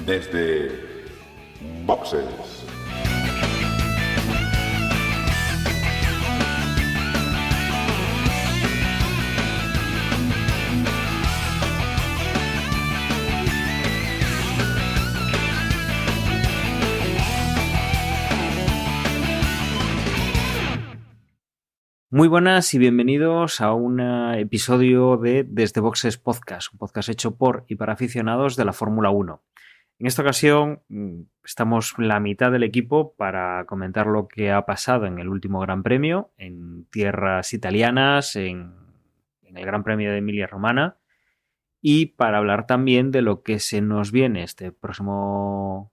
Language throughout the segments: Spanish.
Desde Boxes. Muy buenas y bienvenidos a un episodio de Desde Boxes Podcast, un podcast hecho por y para aficionados de la Fórmula 1. En esta ocasión estamos la mitad del equipo para comentar lo que ha pasado en el último Gran Premio, en tierras italianas, en el Gran Premio de Emilia-Romagna, y para hablar también de lo que se nos viene este próximo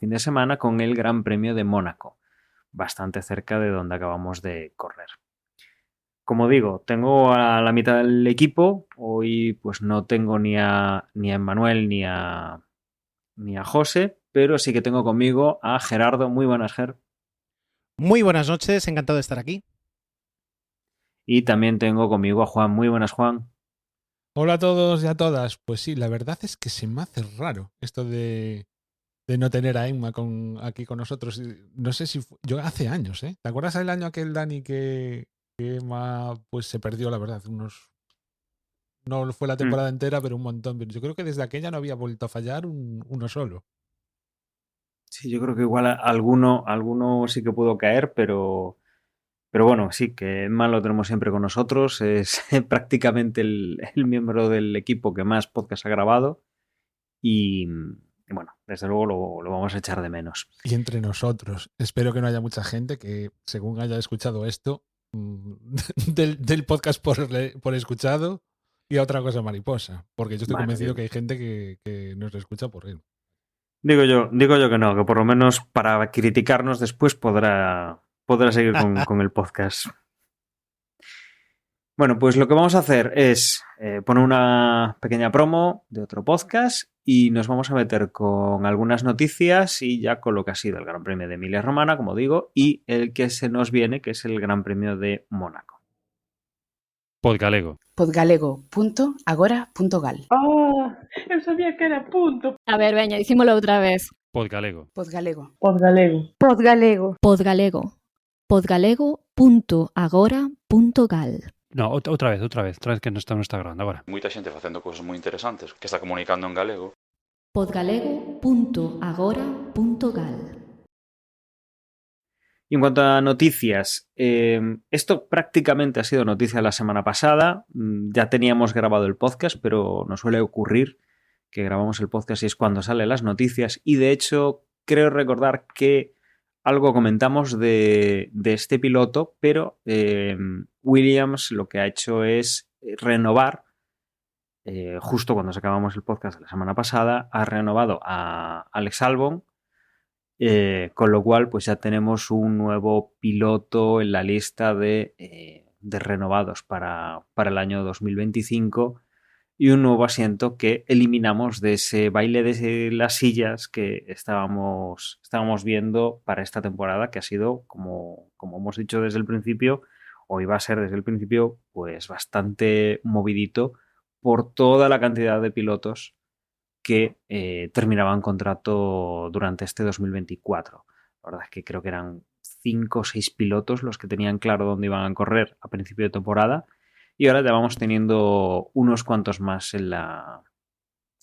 fin de semana con el Gran Premio de Mónaco, bastante cerca de donde acabamos de correr. Como digo, tengo a la mitad del equipo. Hoy pues no tengo ni a Emmanuel ni a José, pero sí que tengo conmigo a Gerardo. Muy buenas, Ger. Muy buenas noches, encantado de estar aquí. Y también tengo conmigo a Juan. Muy buenas, Juan. Hola a todos y a todas. Pues sí, la verdad es que se me hace raro esto de no tener a Emma aquí con nosotros. No sé si yo hace años, ¿eh? ¿Te acuerdas del año aquel, Dani, que Emma pues se perdió, la verdad? No fue la temporada entera, pero un montón. Yo creo que desde aquella no había vuelto a fallar uno solo. Sí, yo creo que igual alguno sí que pudo caer, pero bueno, sí, que Emma lo tenemos siempre con nosotros. Es prácticamente el miembro del equipo que más podcast ha grabado. Y bueno, desde luego lo vamos a echar de menos. Y entre nosotros, espero que no haya mucha gente que, según haya escuchado esto, del podcast por escuchado, y a otra cosa mariposa. Porque yo estoy convencido que hay gente que nos escucha por él. Digo yo que no, que por lo menos para criticarnos después podrá seguir con el podcast. Bueno, pues lo que vamos a hacer es poner una pequeña promo de otro podcast y nos vamos a meter con algunas noticias y ya con lo que ha sido el Gran Premio de Emilia-Romagna, como digo, y el que se nos viene, que es el Gran Premio de Mónaco. Podgalego. Podgalego.agora.gal. ¡Ah! Eu sabía que era punto. A ver, veña, dicímolo outra vez. Podgalego. Podgalego. Podgalego. Podgalego. Podgalego. Podgalego.agora.gal. No, outra vez que non está grabando agora. Moita xente facendo cousas moi interesantes que está comunicando en galego. Podgalego.agora.gal. Y en cuanto a noticias, esto prácticamente ha sido noticia la semana pasada. Ya teníamos grabado el podcast, pero nos suele ocurrir que grabamos el podcast y es cuando salen las noticias. Y de hecho, creo recordar que algo comentamos de este piloto, pero Williams lo que ha hecho es renovar, justo cuando acabamos el podcast de la semana pasada, ha renovado a Alex Albon. Con lo cual pues ya tenemos un nuevo piloto en la lista de renovados para el año 2025 y un nuevo asiento que eliminamos de ese baile de las sillas que estábamos viendo para esta temporada, que ha sido, como hemos dicho desde el principio, o iba a ser desde el principio, pues bastante movidito por toda la cantidad de pilotos que terminaban contrato durante este 2024. La verdad es que creo que eran 5 o 6 pilotos los que tenían claro dónde iban a correr a principio de temporada y ahora ya vamos teniendo unos cuantos más en la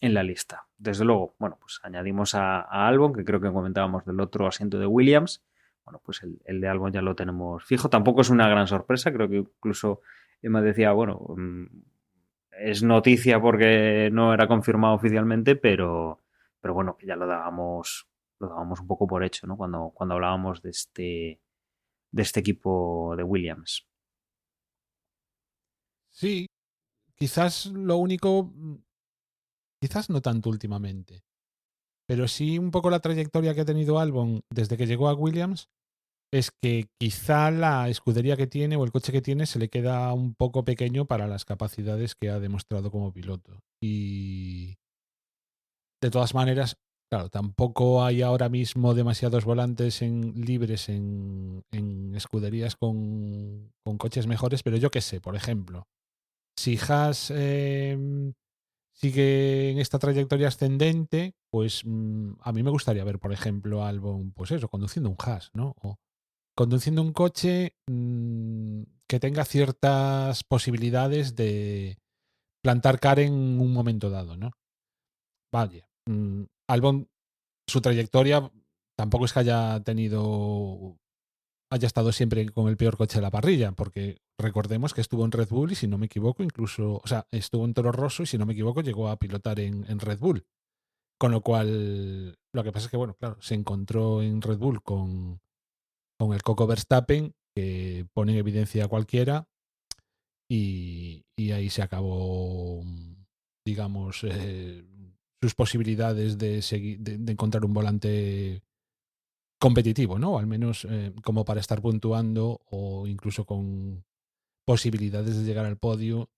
lista. Desde luego, bueno, pues añadimos a Albon, que creo que comentábamos del otro asiento de Williams. Bueno, pues el de Albon ya lo tenemos fijo. Tampoco es una gran sorpresa, creo que incluso Emma decía, bueno, es noticia porque no era confirmado oficialmente, pero bueno, que ya lo dábamos un poco por hecho, ¿no? Cuando hablábamos de este equipo de Williams. Sí, quizás lo único, quizás no tanto últimamente, pero sí un poco la trayectoria que ha tenido Albon desde que llegó a Williams, es que quizá la escudería que tiene o el coche que tiene se le queda un poco pequeño para las capacidades que ha demostrado como piloto. Y de todas maneras, claro, tampoco hay ahora mismo demasiados volantes libres en escuderías con coches mejores, pero yo qué sé, por ejemplo, si Haas sigue en esta trayectoria ascendente, pues a mí me gustaría ver, por ejemplo, a Albon, pues eso, conduciendo un Haas, ¿no? O conduciendo un coche que tenga ciertas posibilidades de plantar cara en un momento dado, ¿no? Vaya, Albon, su trayectoria tampoco es que haya estado siempre con el peor coche de la parrilla, porque recordemos que estuvo en Red Bull y si no me equivoco, incluso, o sea, estuvo en Toro Rosso y si no me equivoco llegó a pilotar en Red Bull. Con lo cual, lo que pasa es que, bueno, claro, se encontró en Red Bull con el Coco Verstappen, que pone en evidencia a cualquiera, y ahí se acabó, digamos, sus posibilidades de encontrar un volante competitivo, ¿no? O al menos como para estar puntuando o incluso con posibilidades de llegar al podio,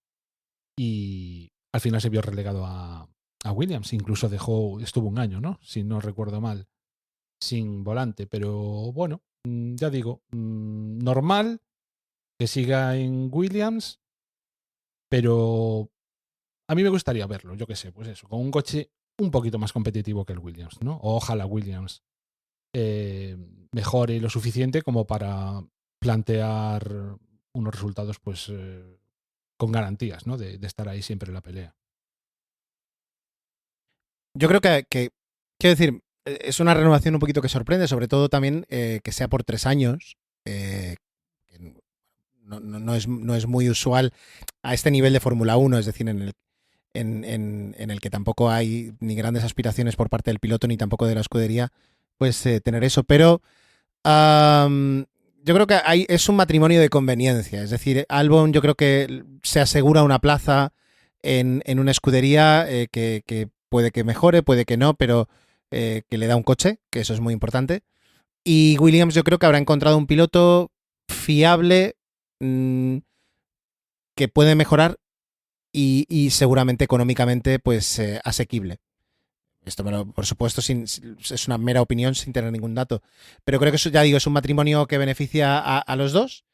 y al final se vio relegado a Williams. Incluso estuvo un año, ¿no? Si no recuerdo mal, sin volante. Pero bueno, ya digo, normal que siga en Williams, pero a mí me gustaría verlo, yo qué sé, pues eso, con un coche un poquito más competitivo que el Williams, ¿no? O ojalá Williams eh, mejore lo suficiente como para plantear unos resultados pues con garantías, ¿no? De estar ahí siempre en la pelea. Yo creo que quiero decir, es una renovación un poquito que sorprende, sobre todo también que sea por 3 años. Que no es muy usual a este nivel de Fórmula 1, es decir, en el que tampoco hay ni grandes aspiraciones por parte del piloto ni tampoco de la escudería, pues tener eso. Pero yo creo que es un matrimonio de conveniencia. Es decir, Albon yo creo que se asegura una plaza en una escudería que puede que mejore, puede que no, pero que le da un coche, que eso es muy importante. Y Williams yo creo que habrá encontrado un piloto fiable, que puede mejorar y seguramente económicamente pues asequible. Esto por supuesto es una mera opinión sin tener ningún dato. Pero creo que eso, ya digo, es un matrimonio que beneficia a los dos.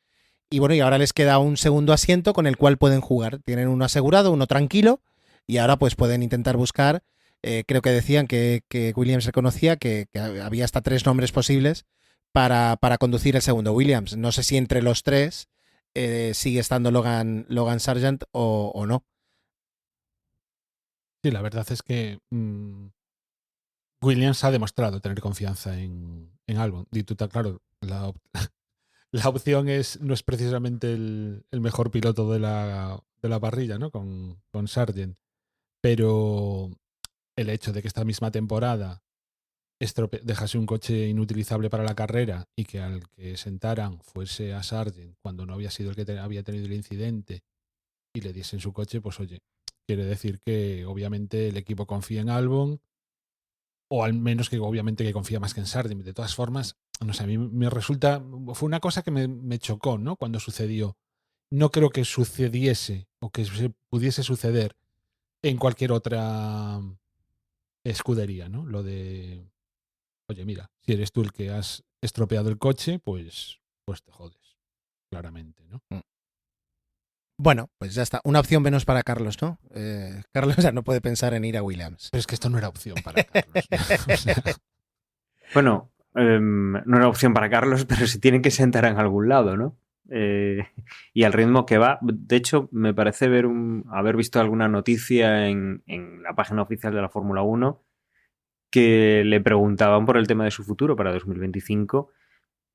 Y bueno, y ahora les queda un segundo asiento con el cual pueden jugar. Tienen uno asegurado, uno tranquilo, y ahora pues pueden intentar buscar. Creo que decían que Williams reconocía que había hasta 3 nombres posibles para conducir el segundo Williams. No sé si entre los 3 sigue estando Logan Sargent o no. Sí, la verdad es que Williams ha demostrado tener confianza en Albon. Claro, la opción no es precisamente el mejor piloto de la parrilla, ¿no? Con Sargent. Pero el hecho de que esta misma temporada dejase un coche inutilizable para la carrera y que al que sentaran fuese a Sargent cuando no había sido el que había tenido el incidente y le diesen su coche, pues oye, quiere decir que obviamente el equipo confía en Albon, o al menos que obviamente que confía más que en Sargent. De todas formas, no sé, a mí me resulta, fue una cosa que me chocó, ¿no? Cuando sucedió. No creo que sucediese o que pudiese suceder en cualquier otra escudería, ¿no? Lo de, oye, mira, si eres tú el que has estropeado el coche, pues te jodes, claramente, ¿no? Bueno, pues ya está. Una opción menos para Carlos, ¿no? Carlos ya no puede pensar en ir a Williams. Pero es que esto no era opción para Carlos. O sea, Bueno, no era opción para Carlos, pero se tiene que sentar en algún lado, ¿no? Y al ritmo que va. De hecho, me parece haber visto alguna noticia en la página oficial de la Fórmula 1 que le preguntaban por el tema de su futuro para 2025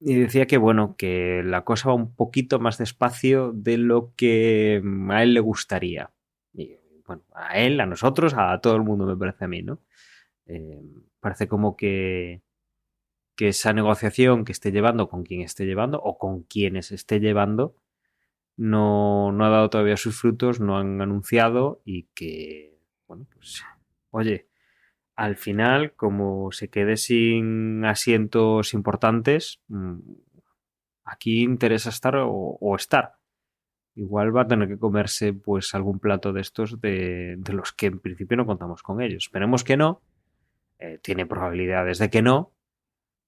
y decía que, bueno, que la cosa va un poquito más despacio de lo que a él le gustaría. Y, bueno, a él, a nosotros, a todo el mundo, me parece a mí, ¿no? Parece como que esa negociación que esté llevando con quien esté llevando o con quienes esté llevando no ha dado todavía sus frutos, no han anunciado y que, bueno, pues, oye, al final, como se quede sin asientos importantes, aquí interesa estar o estar. Igual va a tener que comerse pues algún plato de estos de los que en principio no contamos con ellos. Esperemos que no. Tiene probabilidades de que no,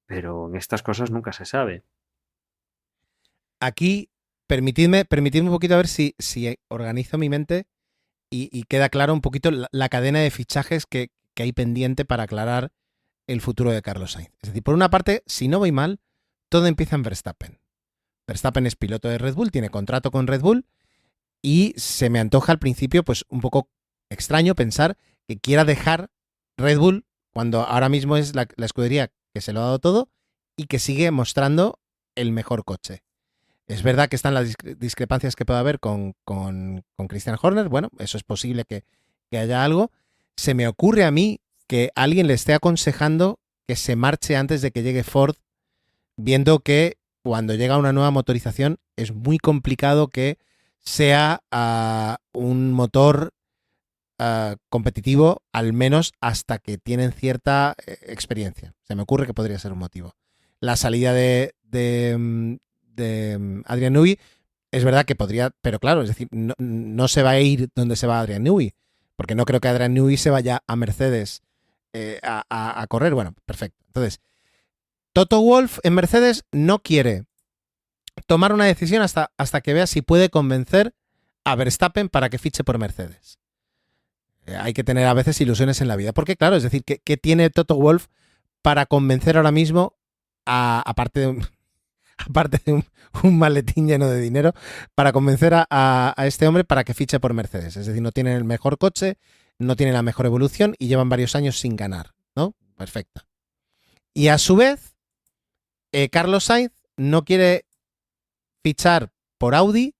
pero en estas cosas nunca se sabe. Aquí, permitidme un poquito a ver si organizo mi mente y queda claro un poquito la cadena de fichajes que hay pendiente para aclarar el futuro de Carlos Sainz. Es decir, por una parte, si no voy mal, todo empieza en Verstappen. Verstappen es piloto de Red Bull, tiene contrato con Red Bull y se me antoja al principio pues un poco extraño pensar que quiera dejar Red Bull cuando ahora mismo es la escudería que se lo ha dado todo y que sigue mostrando el mejor coche. Es verdad que están las discrepancias que puede haber con Christian Horner. Bueno, eso es posible que haya algo. Se me ocurre a mí que alguien le esté aconsejando que se marche antes de que llegue Ford, viendo que cuando llega una nueva motorización es muy complicado que sea un motor competitivo, al menos hasta que tienen cierta experiencia. Se me ocurre que podría ser un motivo. La salida de Adrian Newey es verdad que podría, pero claro, es decir, no se va a ir donde se va Adrian Newey, porque no creo que Adrian Newey se vaya a Mercedes a correr. Bueno, perfecto. Entonces, Toto Wolff en Mercedes no quiere tomar una decisión hasta que vea si puede convencer a Verstappen para que fiche por Mercedes. Hay que tener a veces ilusiones en la vida, porque claro, es decir, ¿qué tiene Toto Wolff para convencer ahora mismo aparte de un maletín lleno de dinero, para convencer a este hombre para que fiche por Mercedes? Es decir, no tienen el mejor coche, no tienen la mejor evolución y llevan varios años sin ganar, ¿no? Perfecto. Y a su vez, Carlos Sainz no quiere fichar por Audi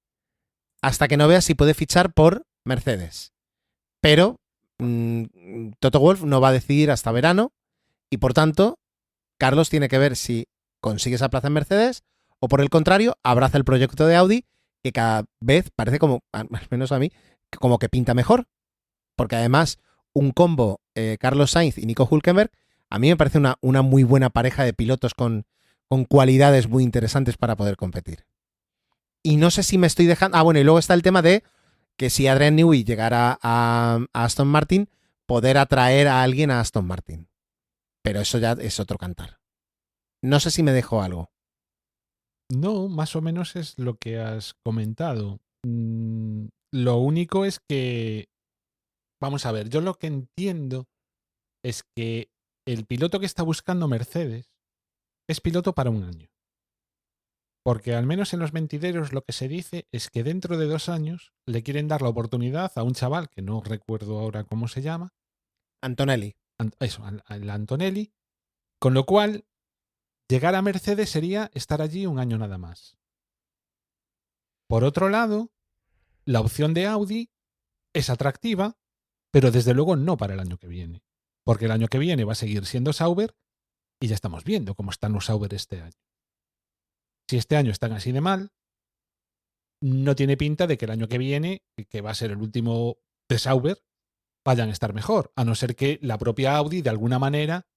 hasta que no vea si puede fichar por Mercedes. Pero Toto Wolff no va a decidir hasta verano y por tanto Carlos tiene que ver si consigue esa plaza en Mercedes o por el contrario abraza el proyecto de Audi, que cada vez parece como, al menos a mí, como que pinta mejor, porque además un combo Carlos Sainz y Nico Hülkenberg a mí me parece una muy buena pareja de pilotos con cualidades muy interesantes para poder competir. Y no sé si me estoy dejando... bueno, y luego está el tema de que si Adrian Newey llegara a Aston Martin, poder atraer a alguien a Aston Martin. Pero eso ya es otro cantar. No sé si me dejo algo. No, más o menos es lo que has comentado. Lo único es que, vamos a ver, yo lo que entiendo es que el piloto que está buscando Mercedes es piloto para un año. Porque al menos en los mentideros lo que se dice es que dentro de 2 años le quieren dar la oportunidad a un chaval que no recuerdo ahora cómo se llama. Antonelli. Al Antonelli. Con lo cual, llegar a Mercedes sería estar allí un año nada más. Por otro lado, la opción de Audi es atractiva, pero desde luego no para el año que viene. Porque el año que viene va a seguir siendo Sauber y ya estamos viendo cómo están los Sauber este año. Si este año están así de mal, no tiene pinta de que el año que viene, que va a ser el último de Sauber, vayan a estar mejor, a no ser que la propia Audi de alguna manera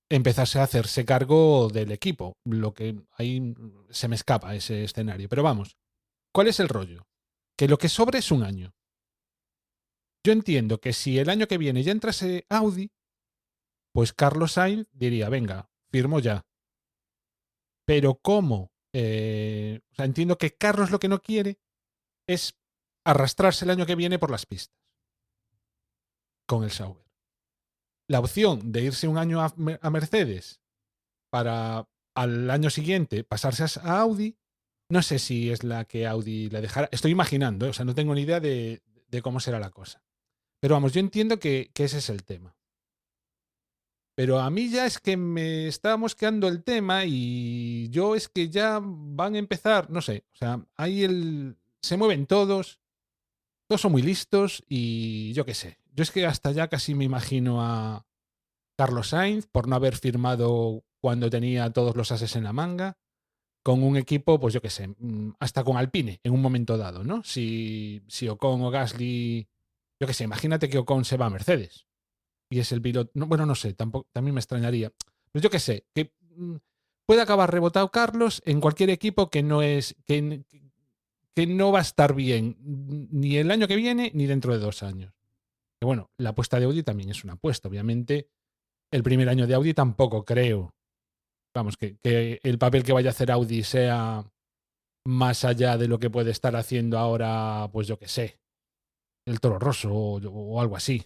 empezase a hacerse cargo del equipo. Lo que ahí se me escapa ese escenario. Pero vamos, ¿cuál es el rollo? Que lo que sobra es un año. Yo entiendo que si el año que viene ya entrase Audi, pues Carlos Sainz diría, venga, firmo ya. Pero ¿cómo? O sea, entiendo que Carlos lo que no quiere es arrastrarse el año que viene por las pistas con el Sauber. La opción de irse un año a Mercedes para al año siguiente pasarse a Audi, no sé si es la que Audi le dejará. Estoy imaginando, o sea, no tengo ni idea de cómo será la cosa. Pero vamos, yo entiendo que ese es el tema. Pero a mí ya es que me está mosqueando el tema y yo es que ya van a empezar, no sé, o sea, ahí se mueven todos son muy listos y yo qué sé. Yo es que hasta ya casi me imagino a Carlos Sainz por no haber firmado cuando tenía todos los ases en la manga, con un equipo, pues yo qué sé, hasta con Alpine en un momento dado, ¿no? Si Ocon o Gasly, yo qué sé, imagínate que Ocon se va a Mercedes y es el piloto, no, bueno, no sé, también me extrañaría. Pues yo qué sé, que puede acabar rebotado Carlos en cualquier equipo que no va a estar bien ni el año que viene ni dentro de 2 años. Que bueno, la apuesta de Audi también es una apuesta. Obviamente, el primer año de Audi tampoco creo. Vamos, que el papel que vaya a hacer Audi sea más allá de lo que puede estar haciendo ahora, pues yo qué sé, el Toro Rosso o algo así.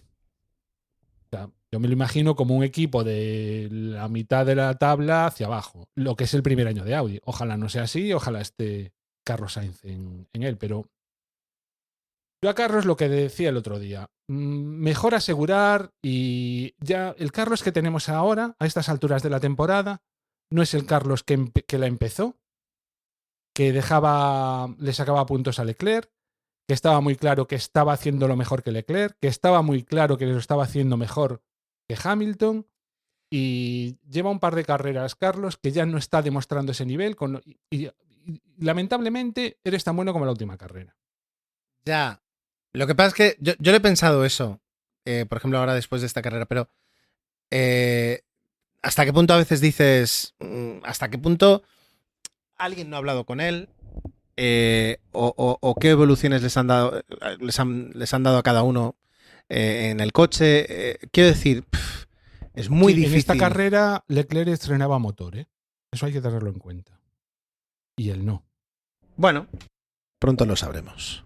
O sea, yo me lo imagino como un equipo de la mitad de la tabla hacia abajo, lo que es el primer año de Audi. Ojalá no sea así, ojalá esté Carlos Sainz en él, pero yo a Carlos lo que decía el otro día, mejor asegurar y ya el Carlos que tenemos ahora, a estas alturas de la temporada, no es el Carlos que la empezó, que le sacaba puntos a Leclerc, que estaba muy claro que estaba haciendo lo mejor que Leclerc, que estaba muy claro que lo estaba haciendo mejor que Hamilton, y lleva un par de carreras, Carlos, que ya no está demostrando ese nivel, y lamentablemente eres tan bueno como la última carrera. Ya. Lo que pasa es que yo le he pensado eso, por ejemplo, ahora después de esta carrera, pero ¿hasta qué punto a veces dices, hasta qué punto alguien no ha hablado con él? O qué evoluciones les han dado a cada uno en el coche. Quiero decir, es muy Sí, difícil. en esta carrera Leclerc estrenaba motor, ¿eh? Eso hay que tenerlo en cuenta. Y él no. Bueno, pronto lo sabremos.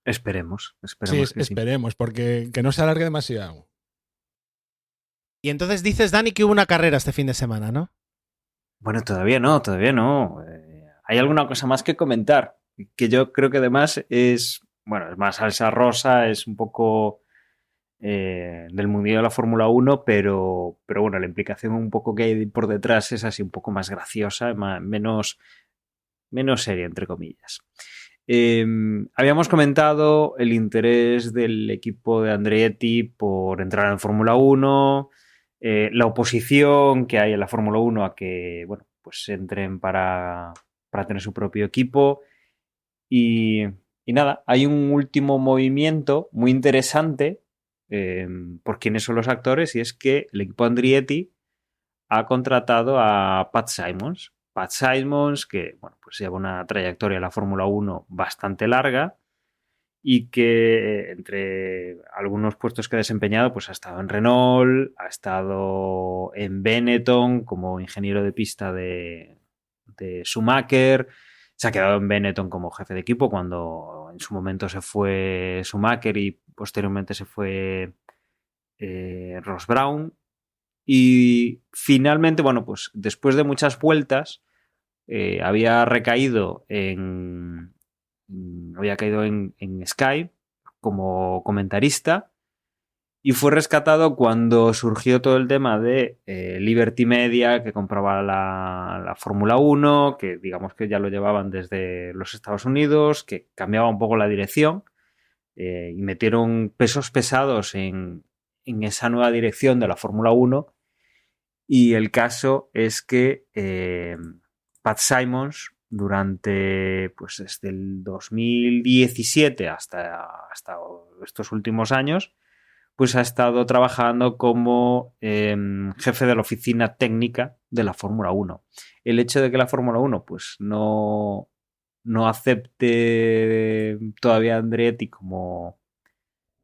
Esperemos Sí, que sí. esperemos, porque que no se alargue demasiado. Y entonces dices, Dani, que hubo una carrera este fin de semana, ¿no? Bueno, todavía no. Hay alguna cosa más que comentar, que yo creo que además es más salsa rosa, es un poco del mundillo de la Fórmula 1, pero bueno, la implicación un poco que hay por detrás es así un poco más graciosa, menos seria, entre comillas. Habíamos comentado el interés del equipo de Andretti por entrar en Fórmula 1, la oposición que hay en la Fórmula 1 a que pues entren para tener su propio equipo y nada, hay un último movimiento muy interesante por quiénes son los actores, y es que el equipo Andretti ha contratado a Pat Simons. Pat Simons, que pues lleva una trayectoria en la Fórmula 1 bastante larga y que entre algunos puestos que ha desempeñado pues ha estado en Renault, ha estado en Benetton como ingeniero de pista de Schumacher, se ha quedado en Benetton como jefe de equipo cuando en su momento se fue Schumacher y posteriormente se fue Ross Brown. Y finalmente, pues después de muchas vueltas, había caído en Sky como comentarista y fue rescatado cuando surgió todo el tema de Liberty Media, que compraba la Fórmula 1, que digamos que ya lo llevaban desde los Estados Unidos, que cambiaba un poco la dirección y metieron pesos pesados en esa nueva dirección de la Fórmula 1. Y el caso es que Pat Simons, durante pues desde el 2017 hasta estos últimos años, pues ha estado trabajando como jefe de la oficina técnica de la Fórmula 1. El hecho de que la Fórmula 1 pues no acepte todavía a Andretti como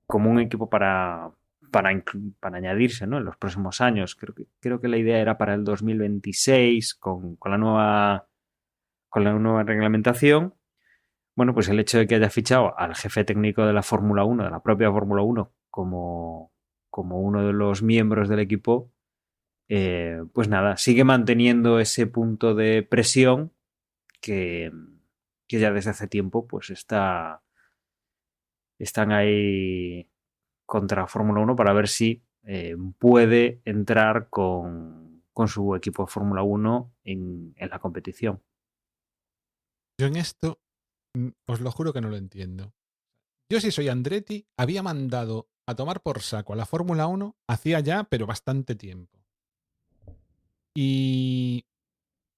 un equipo para añadirse, ¿no?, en los próximos años. Creo que la idea era para el 2026 con la nueva reglamentación. Bueno, pues el hecho de que haya fichado al jefe técnico de la Fórmula 1, de la propia Fórmula 1, como uno de los miembros del equipo, pues nada, sigue manteniendo ese punto de presión que ya desde hace tiempo pues están ahí contra Fórmula 1 para ver si puede entrar con su equipo de Fórmula 1 en la competición. Yo en esto os lo juro que no lo entiendo. Yo, si soy Andretti, había mandado a tomar por saco a la Fórmula 1 hacía ya, pero bastante tiempo. Y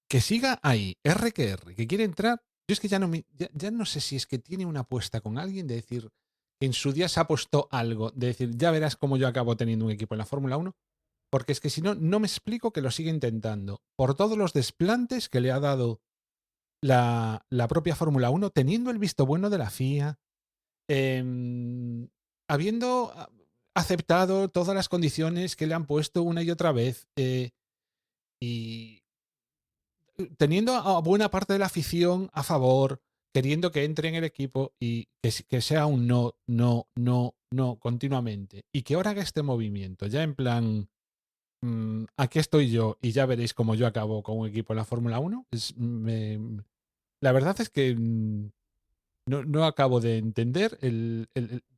que siga ahí, R, que quiere entrar. Yo es que ya no sé si es que tiene una apuesta con alguien de decir que en su día se ha puesto algo, de decir, ya verás cómo yo acabo teniendo un equipo en la Fórmula 1. Porque es que si no, no me explico que lo siga intentando. Por todos los desplantes que le ha dado la propia Fórmula 1, teniendo el visto bueno de la FIA, habiendo aceptado todas las condiciones que le han puesto una y otra vez, y teniendo a buena parte de la afición a favor, queriendo que entre en el equipo y que sea un no, no, no, no continuamente. Y que ahora haga este movimiento, ya en plan, aquí estoy yo y ya veréis cómo yo acabo con un equipo en la Fórmula 1. La verdad es que no acabo de entender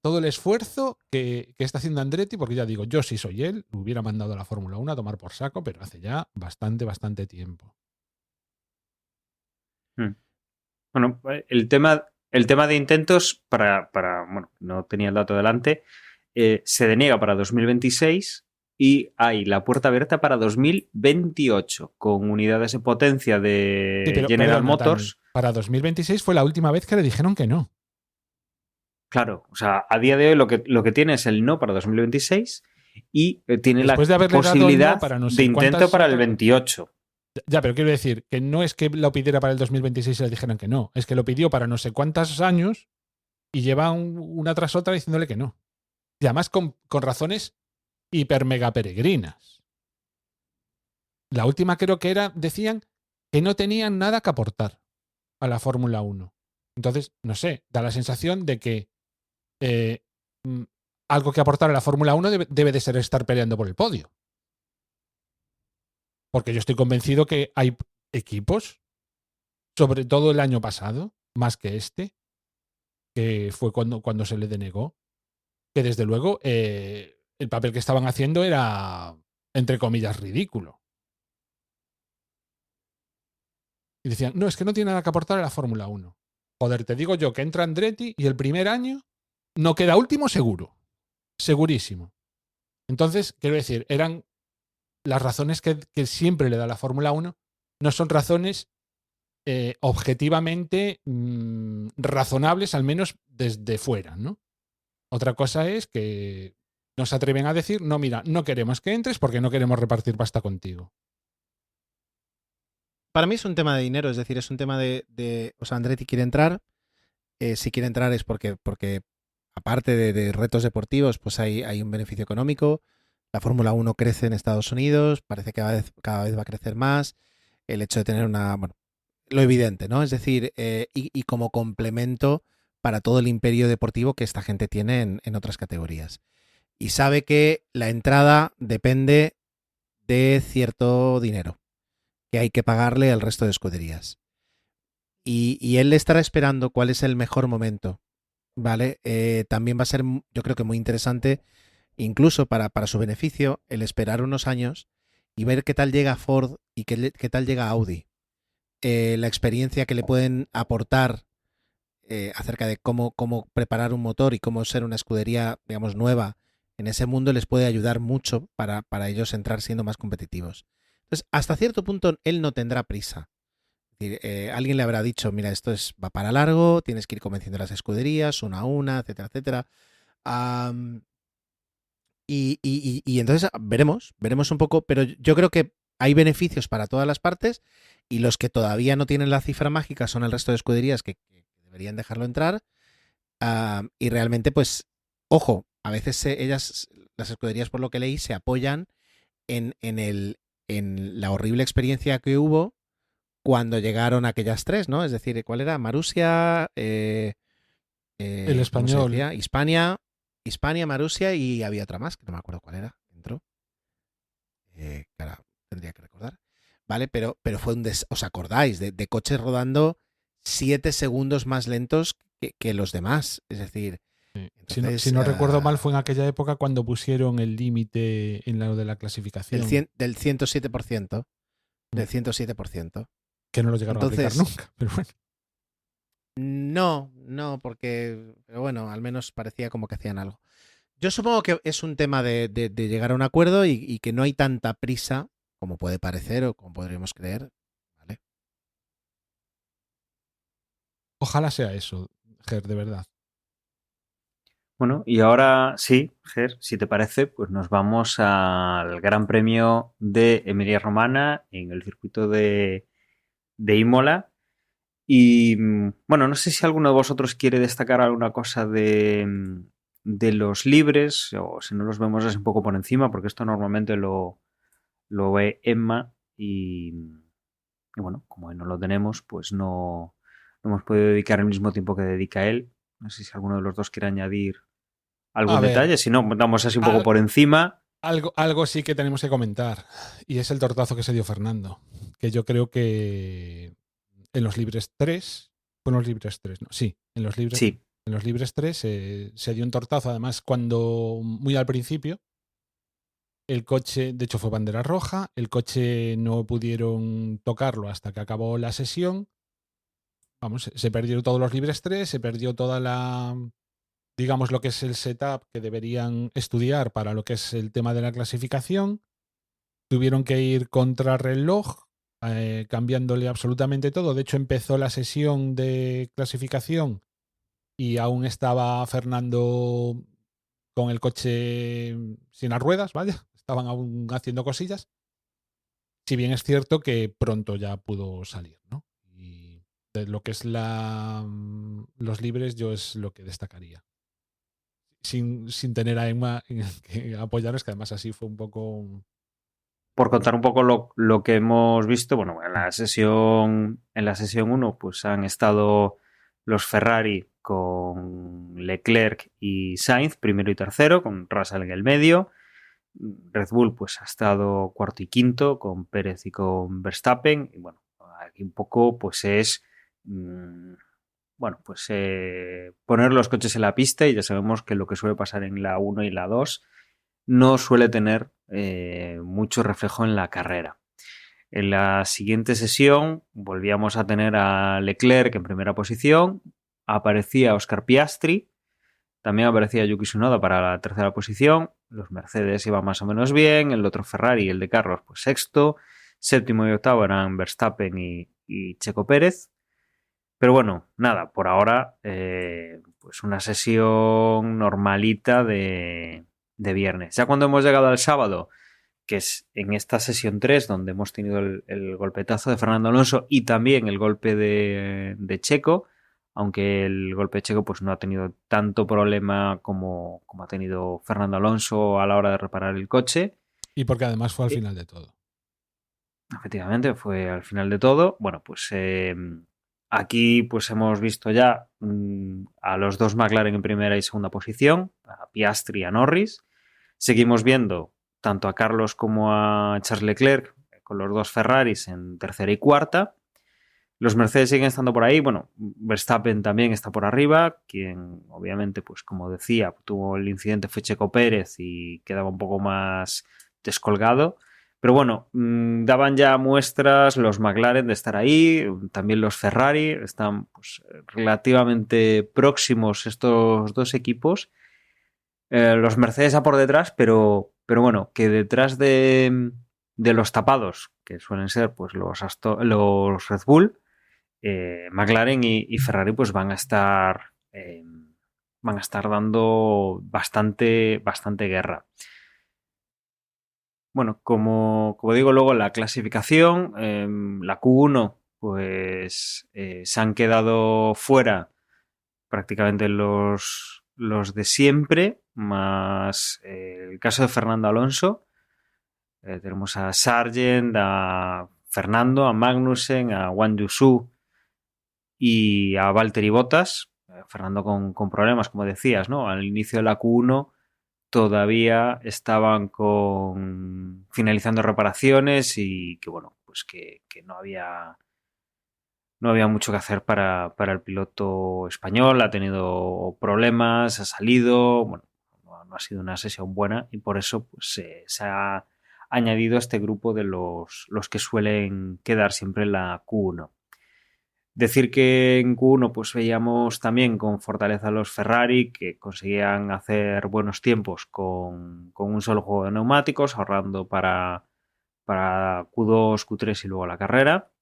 todo el esfuerzo que está haciendo Andretti, porque ya digo, yo si soy él, lo hubiera mandado a la Fórmula 1 a tomar por saco, pero hace ya bastante tiempo. Bueno, el tema de intentos bueno, no tenía el dato delante, se deniega para 2026 y hay la puerta abierta para 2028 con unidades de potencia de Sí, pero, General perdona, Motors. Tami, para 2026 fue la última vez que le dijeron que no. Claro, o sea, a día de hoy lo que tiene es el no para 2026 y tiene Después de la haberle dado el posibilidad no para no sé de intento cuántas para el otras- 28. Ya, pero quiero decir que no es que lo pidiera para el 2026 y le dijeran que no, es que lo pidió para no sé cuántos años y lleva una tras otra diciéndole que no. Y además con razones hiper mega peregrinas. La última creo que decían que no tenían nada que aportar a la Fórmula 1. Entonces, no sé, da la sensación de que algo que aportar a la Fórmula 1 debe de ser estar peleando por el podio. Porque yo estoy convencido que hay equipos, sobre todo el año pasado, más que este, que fue cuando se le denegó, que desde luego el papel que estaban haciendo era, entre comillas, ridículo. Y decían, no, es que no tiene nada que aportar a la Fórmula 1. Joder, te digo yo que entra Andretti y el primer año no queda último seguro. Segurísimo. Entonces, quiero decir, eran las razones que siempre le da la Fórmula 1, no son razones objetivamente razonables, al menos desde fuera, ¿no? Otra cosa es que no se atreven a decir, no, mira, no queremos que entres porque no queremos repartir pasta contigo. Para mí es un tema de dinero, es decir, es un tema o sea, Andretti quiere entrar, si quiere entrar es porque aparte de retos deportivos, pues hay un beneficio económico. La Fórmula 1 crece en Estados Unidos, parece que cada vez va a crecer más. El hecho de tener bueno, lo evidente, ¿no? Es decir, y como complemento para todo el imperio deportivo que esta gente tiene en otras categorías. Y sabe que la entrada depende de cierto dinero que hay que pagarle al resto de escuderías. Y él estará esperando cuál es el mejor momento, ¿vale? También va a ser, yo creo que muy interesante, incluso para su beneficio, el esperar unos años y ver qué tal llega Ford y qué tal llega Audi. La experiencia que le pueden aportar acerca de cómo preparar un motor y cómo ser una escudería, digamos, nueva en ese mundo les puede ayudar mucho para ellos entrar siendo más competitivos. Entonces, hasta cierto punto, él no tendrá prisa. Es decir, alguien le habrá dicho, mira, esto va para largo, tienes que ir convenciendo a las escuderías, una a una, etcétera, etcétera. Y entonces veremos un poco, pero yo creo que hay beneficios para todas las partes y los que todavía no tienen la cifra mágica son el resto de escuderías que deberían dejarlo entrar. Y realmente, pues, ojo, a veces las escuderías, por lo que leí, se apoyan en la horrible experiencia que hubo cuando llegaron aquellas tres, ¿no? Es decir, ¿cuál era? Marusia, El ¿cómo se español. decía? Hispania, Marusia y había otra más, que no me acuerdo cuál era. Entró. Claro, tendría que recordar. Vale, pero fue ¿os acordáis? De coches rodando 7 segundos más lentos que los demás. Es decir, Sí. entonces, Si no recuerdo mal, fue en aquella época cuando pusieron el límite en lo de la clasificación. del 107%. Del 107%. Que no lo llegaron a aplicar nunca, pero bueno. No, porque, pero bueno, al menos parecía como que hacían algo. Yo supongo que es un tema de llegar a un acuerdo y que no hay tanta prisa como puede parecer o como podríamos creer. ¿Vale? Ojalá sea eso, Ger, de verdad. Bueno, y ahora sí, Ger, si te parece, pues nos vamos al Gran Premio de Emilia-Romagna en el circuito de Imola. Y bueno, no sé si alguno de vosotros quiere destacar alguna cosa de los libres, o si no los vemos así un poco por encima, porque esto normalmente lo ve Emma y bueno, como hoy no lo tenemos, pues no hemos podido dedicar el mismo tiempo que dedica él. No sé si alguno de los dos quiere añadir algún A ver, detalle, si no, damos así un poco al- por encima. algo sí que tenemos que comentar, y es el tortazo que se dio Fernando, que yo creo que en los libres 3, fue en los libres 3, ¿no? Sí, Sí, en los libres 3 se dio un tortazo, además cuando muy al principio, el coche, de hecho fue bandera roja, el coche no pudieron tocarlo hasta que acabó la sesión. Vamos, se perdieron todos los libres 3, se perdió toda la, digamos, lo que es el setup que deberían estudiar para lo que es el tema de la clasificación. Tuvieron que ir contra reloj, cambiándole absolutamente todo. De hecho, empezó la sesión de clasificación y aún estaba Fernando con el coche sin las ruedas, vaya. Estaban aún haciendo cosillas. Si bien es cierto que pronto ya pudo salir, ¿no? Y de lo que es los libres, yo es lo que destacaría. Sin tener a Emma en el que apoyarnos, que además así fue un poco. por contar un poco lo que hemos visto, bueno, en la sesión 1 pues han estado los Ferrari con Leclerc y Sainz, primero y tercero, con Russell en el medio. Red Bull pues ha estado cuarto y quinto con Pérez y con Verstappen. Y bueno, aquí un poco pues es bueno, pues poner los coches en la pista, y ya sabemos que lo que suele pasar en la 1 y la 2 no suele tener mucho reflejo en la carrera. En la siguiente sesión volvíamos a tener a Leclerc en primera posición, aparecía Oscar Piastri, también aparecía Yuki Tsunoda para la tercera posición, los Mercedes iban más o menos bien, el otro Ferrari y el de Carlos pues sexto, séptimo y octavo eran Verstappen y Checo Pérez. Pero bueno, nada, por ahora pues una sesión normalita de viernes. Ya cuando hemos llegado al sábado, que es en esta sesión 3 donde hemos tenido el golpetazo de Fernando Alonso y también el golpe de Checo, aunque el golpe de Checo pues no ha tenido tanto problema como ha tenido Fernando Alonso a la hora de reparar el coche. Y porque además fue al Eh, final de todo. Efectivamente, fue al final de todo. Bueno, pues aquí pues hemos visto ya a los dos McLaren en primera y segunda posición, a Piastri y a Norris. Seguimos viendo tanto a Carlos como a Charles Leclerc con los dos Ferraris en tercera y cuarta. Los Mercedes siguen estando por ahí. Bueno, Verstappen también está por arriba, quien obviamente, pues como decía, tuvo el incidente fue Checo Pérez y quedaba un poco más descolgado. Pero bueno, daban ya muestras los McLaren de estar ahí, también los Ferrari, están pues, relativamente próximos estos dos equipos. Los Mercedes a por detrás, pero bueno, que detrás de los tapados, que suelen ser pues los Red Bull, McLaren y Ferrari pues van a estar dando bastante guerra. Bueno, como digo, luego la clasificación, la Q1, pues se han quedado fuera prácticamente los de siempre, más el caso de Fernando Alonso. Tenemos a Sargent, a Fernando, a Magnussen, a Wang Yusu y a Valtteri Bottas. Fernando con problemas, como decías, ¿no? Al inicio de la Q1 todavía estaban finalizando reparaciones y que bueno, pues que no había mucho que hacer para el piloto español. Ha tenido problemas, ha salido, bueno, no ha sido una sesión buena y por eso pues, se ha añadido a este grupo de los que suelen quedar siempre en la Q1. Decir que en Q1 pues veíamos también con fortaleza los Ferrari, que conseguían hacer buenos tiempos con un solo juego de neumáticos, ahorrando para Q2, Q3 y luego la carrera.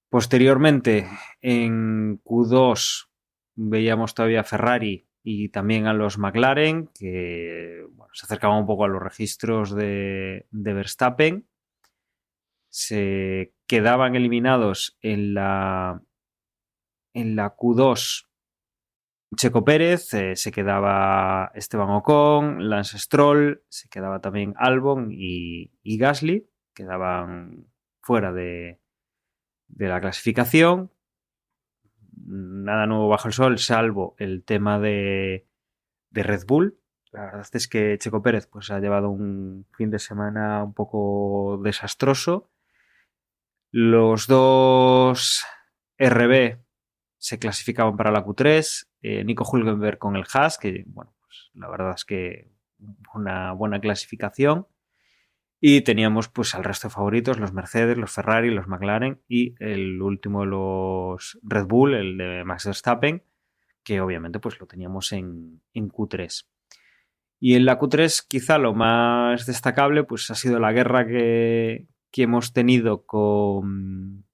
Posteriormente, en Q2 veíamos todavía Ferrari y también a los McLaren, que bueno, se acercaban un poco a los registros de Verstappen. Se quedaban eliminados en la Q2 Checo Pérez, se quedaba Esteban Ocon, Lance Stroll, se quedaba también Albon y Gasly, quedaban fuera de la clasificación. Nada nuevo bajo el sol, salvo el tema de Red Bull. La verdad es que Checo Pérez pues, ha llevado un fin de semana un poco desastroso. Los dos RB se clasificaban para la Q3. Nico Hülkenberg con el Haas, que bueno, pues, la verdad es que una buena clasificación. Y teníamos pues al resto de favoritos, los Mercedes, los Ferrari, los McLaren y el último de los Red Bull, el de Max Verstappen, que obviamente pues lo teníamos en Q3. Y en la Q3 quizá lo más destacable pues ha sido la guerra que hemos tenido con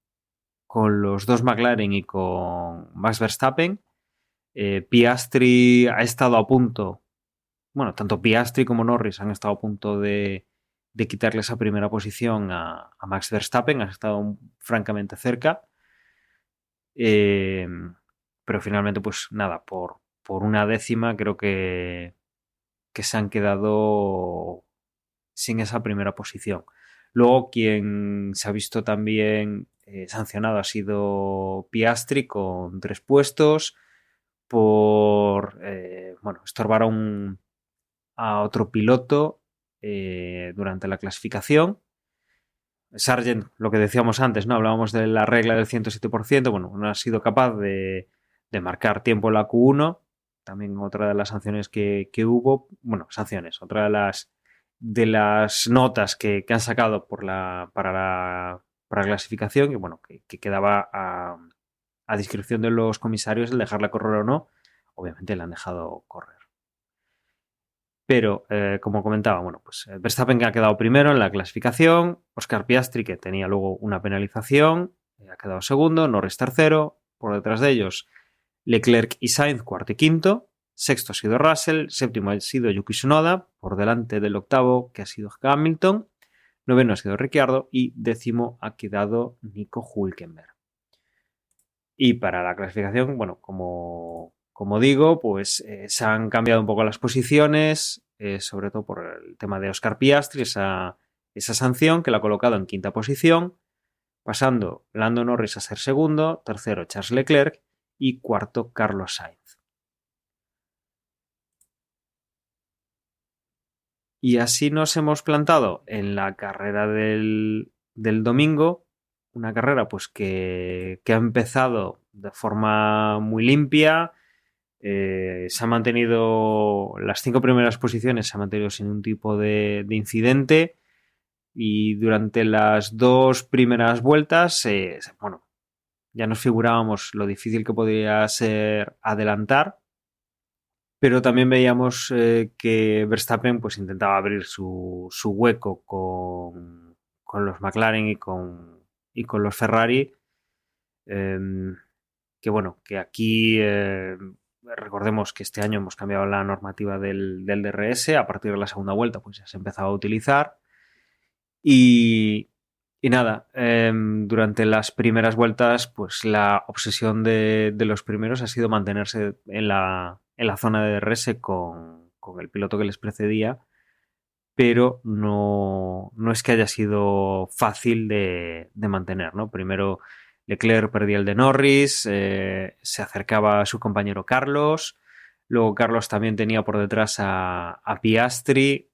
los dos McLaren y con Max Verstappen. Piastri ha estado a punto, bueno, tanto Piastri como Norris han estado a punto de quitarle esa primera posición a Max Verstappen, ha estado francamente cerca. Pero finalmente, pues nada, por una décima creo que se han quedado sin esa primera posición. Luego, quien se ha visto también sancionado ha sido Piastri con 3 puestos por estorbar a otro piloto durante la clasificación. Sargent, lo que decíamos antes, ¿no? Hablábamos de la regla del 107%, bueno, no ha sido capaz de marcar tiempo en la Q1, también otra de las sanciones que hubo, bueno, sanciones, otra de las notas que han sacado para la clasificación, y bueno, que quedaba a discreción de los comisarios el dejarla correr o no. Obviamente la han dejado correr. Pero, como comentaba, bueno, pues Verstappen ha quedado primero en la clasificación, Oscar Piastri, que tenía luego una penalización, ha quedado segundo, Norris tercero, por detrás de ellos Leclerc y Sainz cuarto y quinto, sexto ha sido Russell, séptimo ha sido Yuki Tsunoda, por delante del octavo, que ha sido Hamilton, noveno ha sido Ricciardo y décimo ha quedado Nico Hülkenberg. Y para la clasificación, bueno, como digo, pues se han cambiado un poco las posiciones, sobre todo por el tema de Oscar Piastri, esa sanción que la ha colocado en quinta posición, pasando Lando Norris a ser segundo, tercero Charles Leclerc y cuarto Carlos Sainz. Y así nos hemos plantado en la carrera del domingo, una carrera pues que ha empezado de forma muy limpia. Se ha mantenido las 5 primeras posiciones, se ha mantenido sin un tipo de incidente, y durante las 2 primeras vueltas, bueno, ya nos figurábamos lo difícil que podría ser adelantar, pero también veíamos que Verstappen pues intentaba abrir su hueco con los McLaren y con los Ferrari, que bueno, que aquí recordemos que este año hemos cambiado la normativa del DRS, a partir de la segunda vuelta pues ya se empezaba a utilizar y nada, durante las primeras vueltas pues la obsesión de los primeros ha sido mantenerse en la zona de DRS con el piloto que les precedía, pero no es que haya sido fácil de mantener, ¿no? Primero Leclerc perdía el de Norris, se acercaba a su compañero Carlos, luego Carlos también tenía por detrás a Piastri,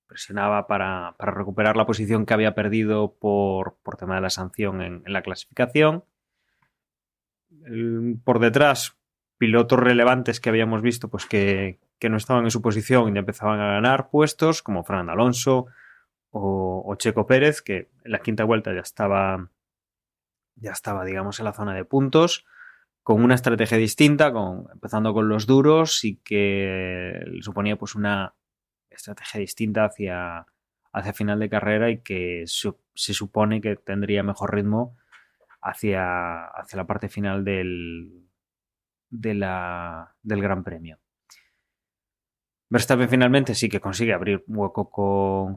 presionaba para recuperar la posición que había perdido por tema de la sanción en la clasificación. Por detrás, pilotos relevantes que habíamos visto pues que no estaban en su posición y empezaban a ganar puestos, como Fernando Alonso o Checo Pérez, que en la quinta vuelta ya estaba, digamos, en la zona de puntos, con una estrategia distinta, empezando con los duros, y que suponía pues una estrategia distinta hacia final de carrera, y que se supone que tendría mejor ritmo hacia la parte final del del Gran Premio. Verstappen finalmente sí que consigue abrir un hueco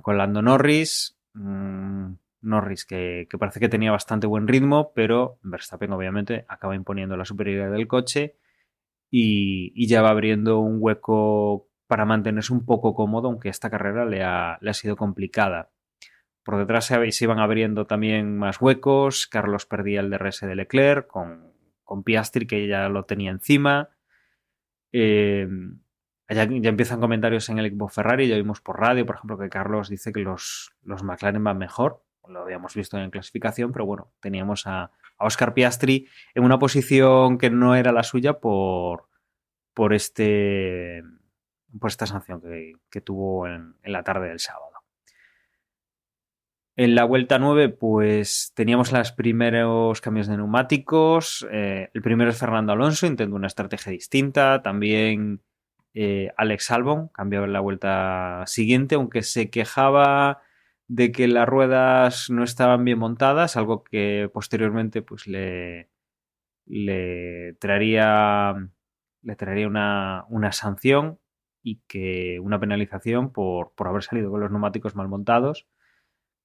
con Lando Norris. Norris que parece que tenía bastante buen ritmo, pero Verstappen obviamente acaba imponiendo la superioridad del coche y ya va abriendo un hueco para mantenerse un poco cómodo, aunque esta carrera le ha sido complicada. Por detrás se iban abriendo también más huecos. Carlos perdía el DRS de Leclerc con Piastri, que ya lo tenía encima. Ya empiezan comentarios en el equipo Ferrari. Ya vimos por radio, por ejemplo, que Carlos dice que los McLaren van mejor. Lo habíamos visto en clasificación, pero bueno, teníamos a Oscar Piastri en una posición que no era la suya por esta sanción que tuvo en la tarde del sábado. En la vuelta 9, pues teníamos los primeros cambios de neumáticos. El primero es Fernando Alonso, intentó una estrategia distinta. También Alex Albon cambió en la vuelta siguiente, aunque se quejaba de que las ruedas no estaban bien montadas, algo que posteriormente pues, le traería una sanción y que una penalización por haber salido con los neumáticos mal montados.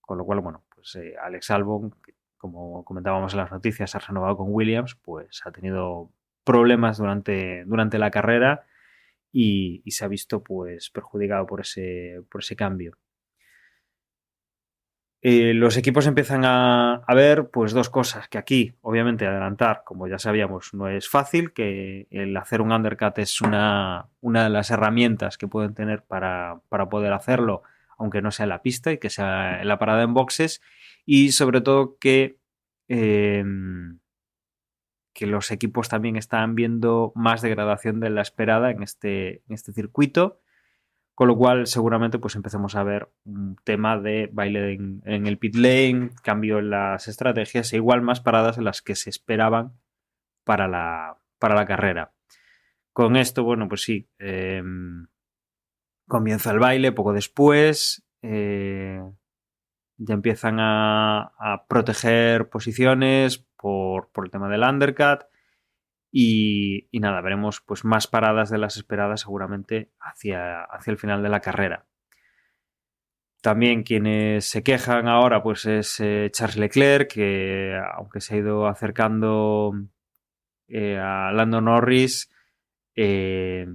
Con lo cual, bueno, pues Alex Albon, que, como comentábamos en las noticias, ha renovado con Williams, pues ha tenido problemas durante la carrera y se ha visto pues perjudicado por ese cambio. Los equipos empiezan a ver pues dos cosas, que aquí obviamente adelantar, como ya sabíamos, no es fácil, que el hacer un undercut es una de las herramientas que pueden tener para poder hacerlo, aunque no sea en la pista y que sea en la parada en boxes, y sobre todo que los equipos también están viendo más degradación de la esperada en este circuito, con lo cual seguramente pues empecemos a ver un tema de baile en el pit lane, cambio en las estrategias e igual más paradas en las que se esperaban para la carrera. Con esto, bueno, pues sí, comienza el baile poco después, ya empiezan a proteger posiciones por el tema del undercut y nada, veremos pues más paradas de las esperadas seguramente hacia el final de la carrera. También quienes se quejan ahora pues es Charles Leclerc, que aunque se ha ido acercando a Lando Norris, dice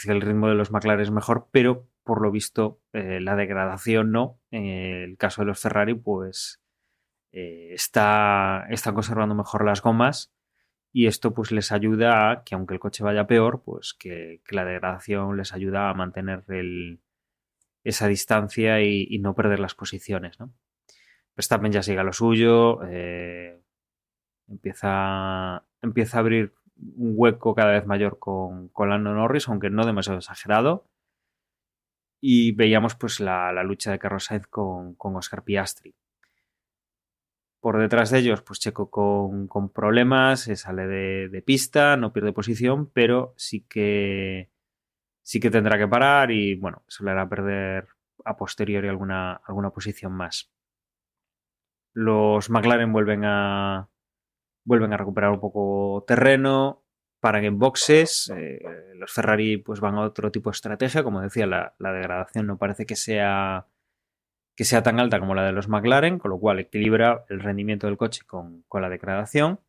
que el ritmo de los McLaren es mejor, pero por lo visto la degradación no. En el caso de los Ferrari pues están conservando mejor las gomas y esto pues les ayuda a que aunque el coche vaya peor, pues que la degradación les ayuda a mantener esa distancia y no perder las posiciones, ¿no? Verstappen ya sigue a lo suyo, empieza a abrir un hueco cada vez mayor con Lando Norris, aunque no demasiado exagerado, y veíamos pues la lucha de Carlos Sainz con Oscar Piastri. Por detrás de ellos, pues Checo con problemas, se sale de pista, no pierde posición, pero sí que tendrá que parar y, bueno, se le hará perder a posteriori alguna posición más. Los McLaren vuelven a recuperar un poco terreno, paran en boxes. Los Ferrari pues van a otro tipo de estrategia. Como decía, la degradación no parece que sea tan alta como la de los McLaren, con lo cual equilibra el rendimiento del coche con la degradación.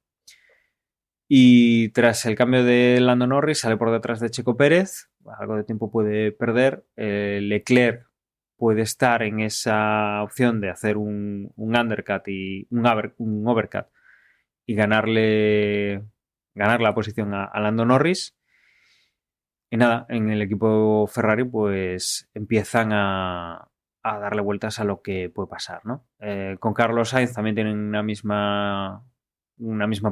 Y tras el cambio de Lando Norris sale por detrás de Checo Pérez, algo de tiempo puede perder. Leclerc puede estar en esa opción de hacer un undercut y un overcut y ganar la posición a Lando Norris. Y nada, en el equipo Ferrari pues empiezan a darle vueltas a lo que puede pasar, ¿no? Con Carlos Sainz también tienen una misma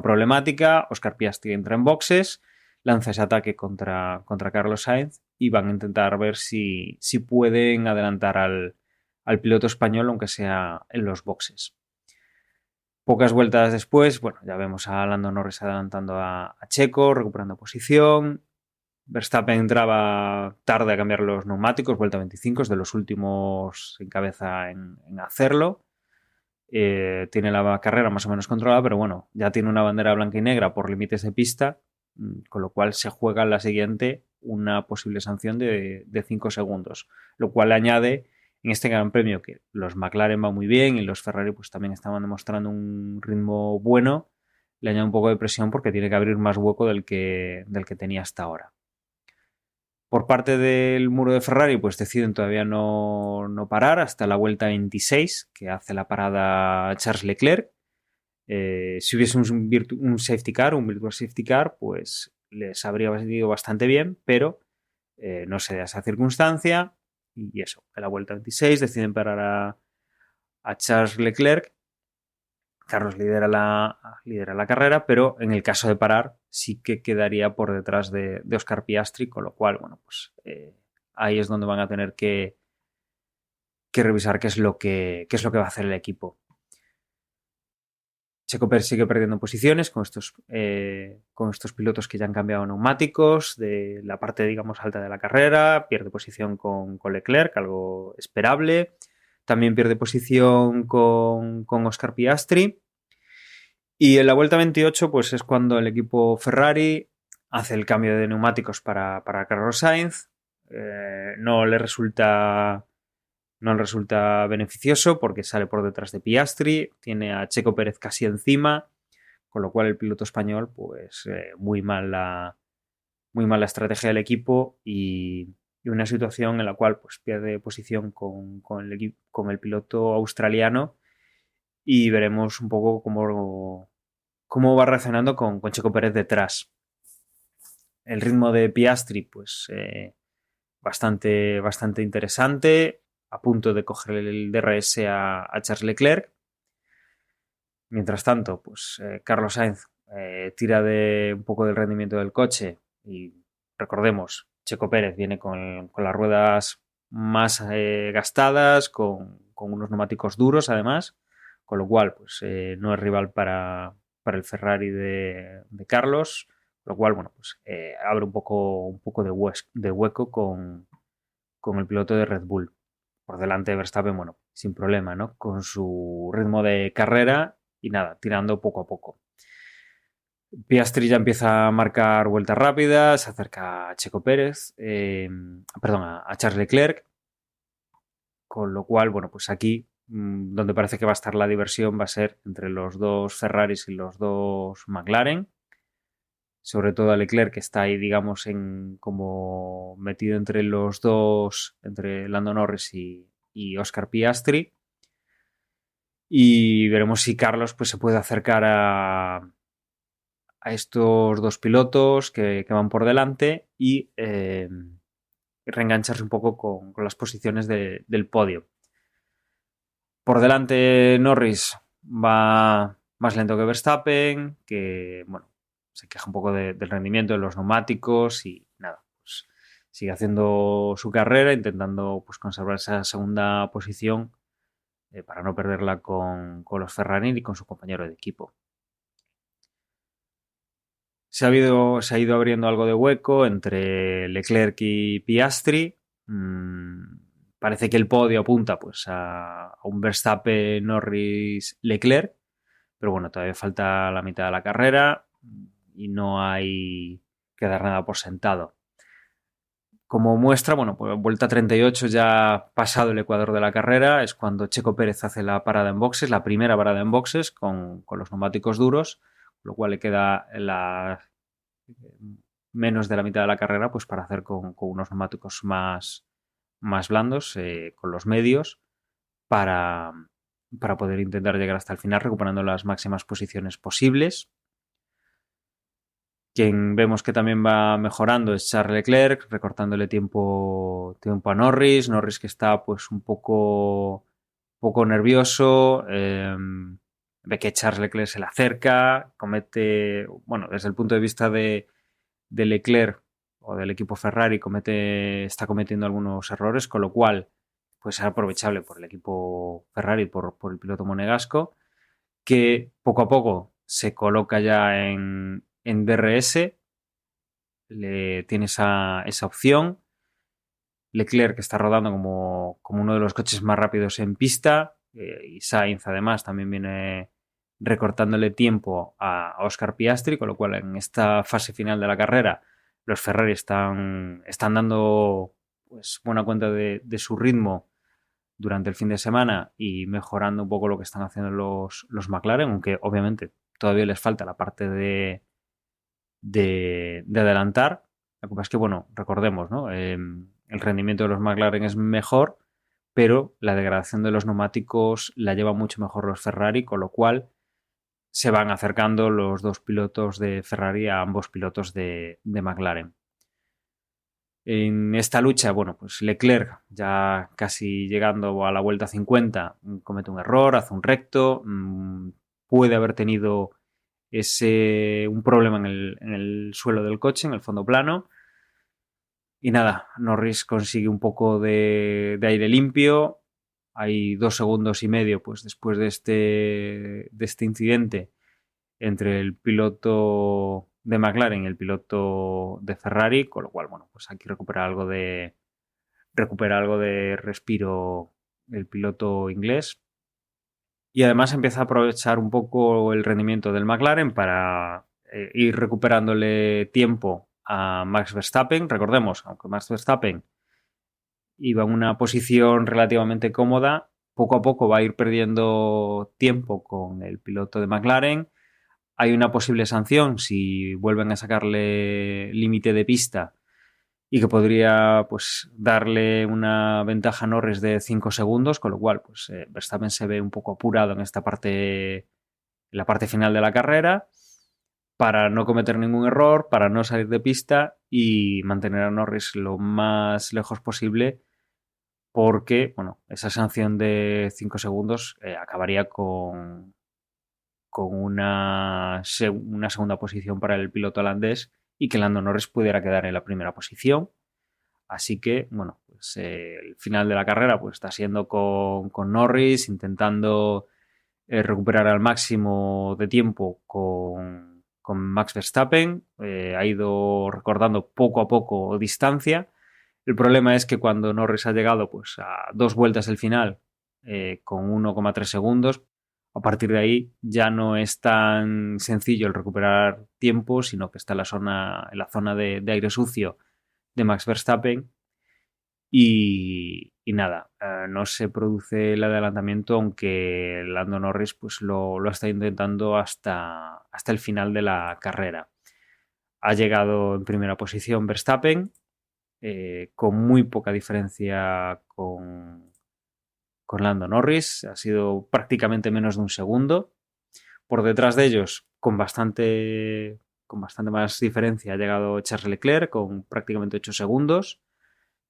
problemática. Oscar Piastri entra en boxes, lanza ese ataque contra Carlos Sainz y van a intentar ver si pueden adelantar al piloto español, aunque sea en los boxes. Pocas vueltas después, bueno, ya vemos a Lando Norris adelantando a Checo, recuperando posición. Verstappen entraba tarde a cambiar los neumáticos, vuelta 25, es de los últimos en cabeza en hacerlo. tiene la carrera más o menos controlada, pero bueno, ya tiene una bandera blanca y negra por límites de pista, con lo cual se juega en la siguiente una posible sanción de 5 segundos, lo cual le añade en este Gran Premio que los McLaren van muy bien y los Ferrari pues también estaban demostrando un ritmo bueno, le añade un poco de presión porque tiene que abrir más hueco del que tenía hasta ahora. Por parte del muro de Ferrari, pues deciden todavía no parar hasta la vuelta 26, que hace la parada Charles Leclerc. Si hubiese un safety car, un virtual safety car, pues les habría ido bastante bien, pero no se da esa circunstancia. Y eso, en la vuelta 26 deciden parar a Charles Leclerc. Carlos lidera la carrera, pero en el caso de parar sí que quedaría por detrás de Oscar Piastri, con lo cual, bueno, pues ahí es donde van a tener que revisar qué es lo que va a hacer el equipo. Checo Pérez sigue perdiendo posiciones con estos pilotos que ya han cambiado neumáticos de la parte, digamos, alta de la carrera. Pierde posición con Leclerc, algo esperable. También pierde posición con Oscar Piastri. Y en la vuelta 28, pues es cuando el equipo Ferrari hace el cambio de neumáticos para Carlos Sainz. No le resulta beneficioso porque sale por detrás de Piastri, tiene a Checo Pérez casi encima, con lo cual el piloto español, pues muy mal la estrategia del equipo y una situación en la cual pues pierde posición con el piloto australiano y veremos un poco cómo va reaccionando con Checo Pérez detrás. El ritmo de Piastri, pues bastante interesante, a punto de coger el DRS a Charles Leclerc. Mientras tanto, pues Carlos Sainz tira un poco del rendimiento del coche y recordemos, Checo Pérez viene con las ruedas más gastadas, con unos neumáticos duros además, con lo cual pues no es rival para el Ferrari de Carlos, lo cual bueno, pues abre un poco de hueco con el piloto de Red Bull. Por delante de Verstappen, bueno, sin problema, ¿no? Con su ritmo de carrera y nada, tirando poco a poco. Piastri ya empieza a marcar vueltas rápidas, se acerca a Checo Pérez, a Charles Leclerc, con lo cual, bueno, pues aquí donde parece que va a estar la diversión va a ser entre los dos Ferraris y los dos McLaren, sobre todo a Leclerc que está ahí, digamos, como metido entre los dos, entre Lando Norris y Oscar Piastri. Y veremos si Carlos pues, se puede acercar a estos dos pilotos que van por delante y reengancharse un poco con las posiciones del podio. Por delante Norris va más lento que Verstappen, que bueno, se queja un poco del rendimiento de los neumáticos y nada, pues sigue haciendo su carrera intentando pues conservar esa segunda posición para no perderla con los Ferrari y con su compañero de equipo. Se ha ido abriendo algo de hueco entre Leclerc y Piastri. Parece que el podio apunta pues, a un Verstappen, Norris, Leclerc, pero bueno, todavía falta la mitad de la carrera y no hay que dar nada por sentado. Como muestra, bueno, pues vuelta 38 ya pasado el ecuador de la carrera, es cuando Checo Pérez hace la parada en boxes, la primera parada en boxes con los neumáticos duros, lo cual le queda menos de la mitad de la carrera pues para hacer con unos neumáticos más blandos, con los medios, para poder intentar llegar hasta el final recuperando las máximas posiciones posibles. Quien vemos que también va mejorando es Charles Leclerc, recortándole tiempo a Norris que está pues un poco nervioso, ve que Charles Leclerc se le acerca, comete, bueno, desde el punto de vista de Leclerc o del equipo Ferrari está cometiendo algunos errores, con lo cual pues es aprovechable por el equipo Ferrari, por el piloto monegasco, que poco a poco se coloca ya en DRS, tiene esa opción. Leclerc que está rodando como uno de los coches más rápidos en pista, y Sainz además también viene recortándole tiempo a Oscar Piastri, con lo cual en esta fase final de la carrera los Ferrari están dando pues buena cuenta de su ritmo durante el fin de semana y mejorando un poco lo que están haciendo los McLaren, aunque obviamente todavía les falta la parte de adelantar. Lo que pasa es que, bueno, recordemos, ¿no? El rendimiento de los McLaren es mejor, pero la degradación de los neumáticos la lleva mucho mejor los Ferrari, con lo cual se van acercando los dos pilotos de Ferrari a ambos pilotos de McLaren. En esta lucha, bueno, pues Leclerc, ya casi llegando a la vuelta 50, comete un error, hace un recto, puede haber tenido un problema en el suelo del coche, en el fondo plano. Y nada, Norris consigue un poco de aire limpio. Hay 2 segundos y medio pues, después de este incidente entre el piloto de McLaren y el piloto de Ferrari, con lo cual, bueno, pues aquí recupera algo de respiro el piloto inglés. Y además empieza a aprovechar un poco el rendimiento del McLaren para ir recuperándole tiempo a Max Verstappen. Recordemos, aunque Max Verstappen iba en una posición relativamente cómoda, poco a poco va a ir perdiendo tiempo con el piloto de McLaren. Hay una posible sanción si vuelven a sacarle límite de pista y que podría pues darle una ventaja a Norris de 5 segundos, con lo cual pues Verstappen se ve un poco apurado en la parte final de la carrera para no cometer ningún error, para no salir de pista y mantener a Norris lo más lejos posible, porque bueno, esa sanción de 5 segundos acabaría con una segunda posición para el piloto holandés y que Lando Norris pudiera quedar en la primera posición. Así que, bueno, pues el final de la carrera pues está siendo con Norris, intentando recuperar al máximo de tiempo con Max Verstappen. Ha ido recordando poco a poco distancia. El problema es que cuando Norris ha llegado pues, a 2 vueltas del final con 1,3 segundos, a partir de ahí ya no es tan sencillo el recuperar tiempo, sino que está en la zona de aire sucio de Max Verstappen y nada, no se produce el adelantamiento, aunque Lando Norris pues lo está intentando hasta el final de la carrera. Ha llegado en primera posición Verstappen, con muy poca diferencia con Lando Norris, ha sido prácticamente menos de un segundo. Por detrás de ellos, con bastante más diferencia, ha llegado Charles Leclerc con prácticamente 8 segundos.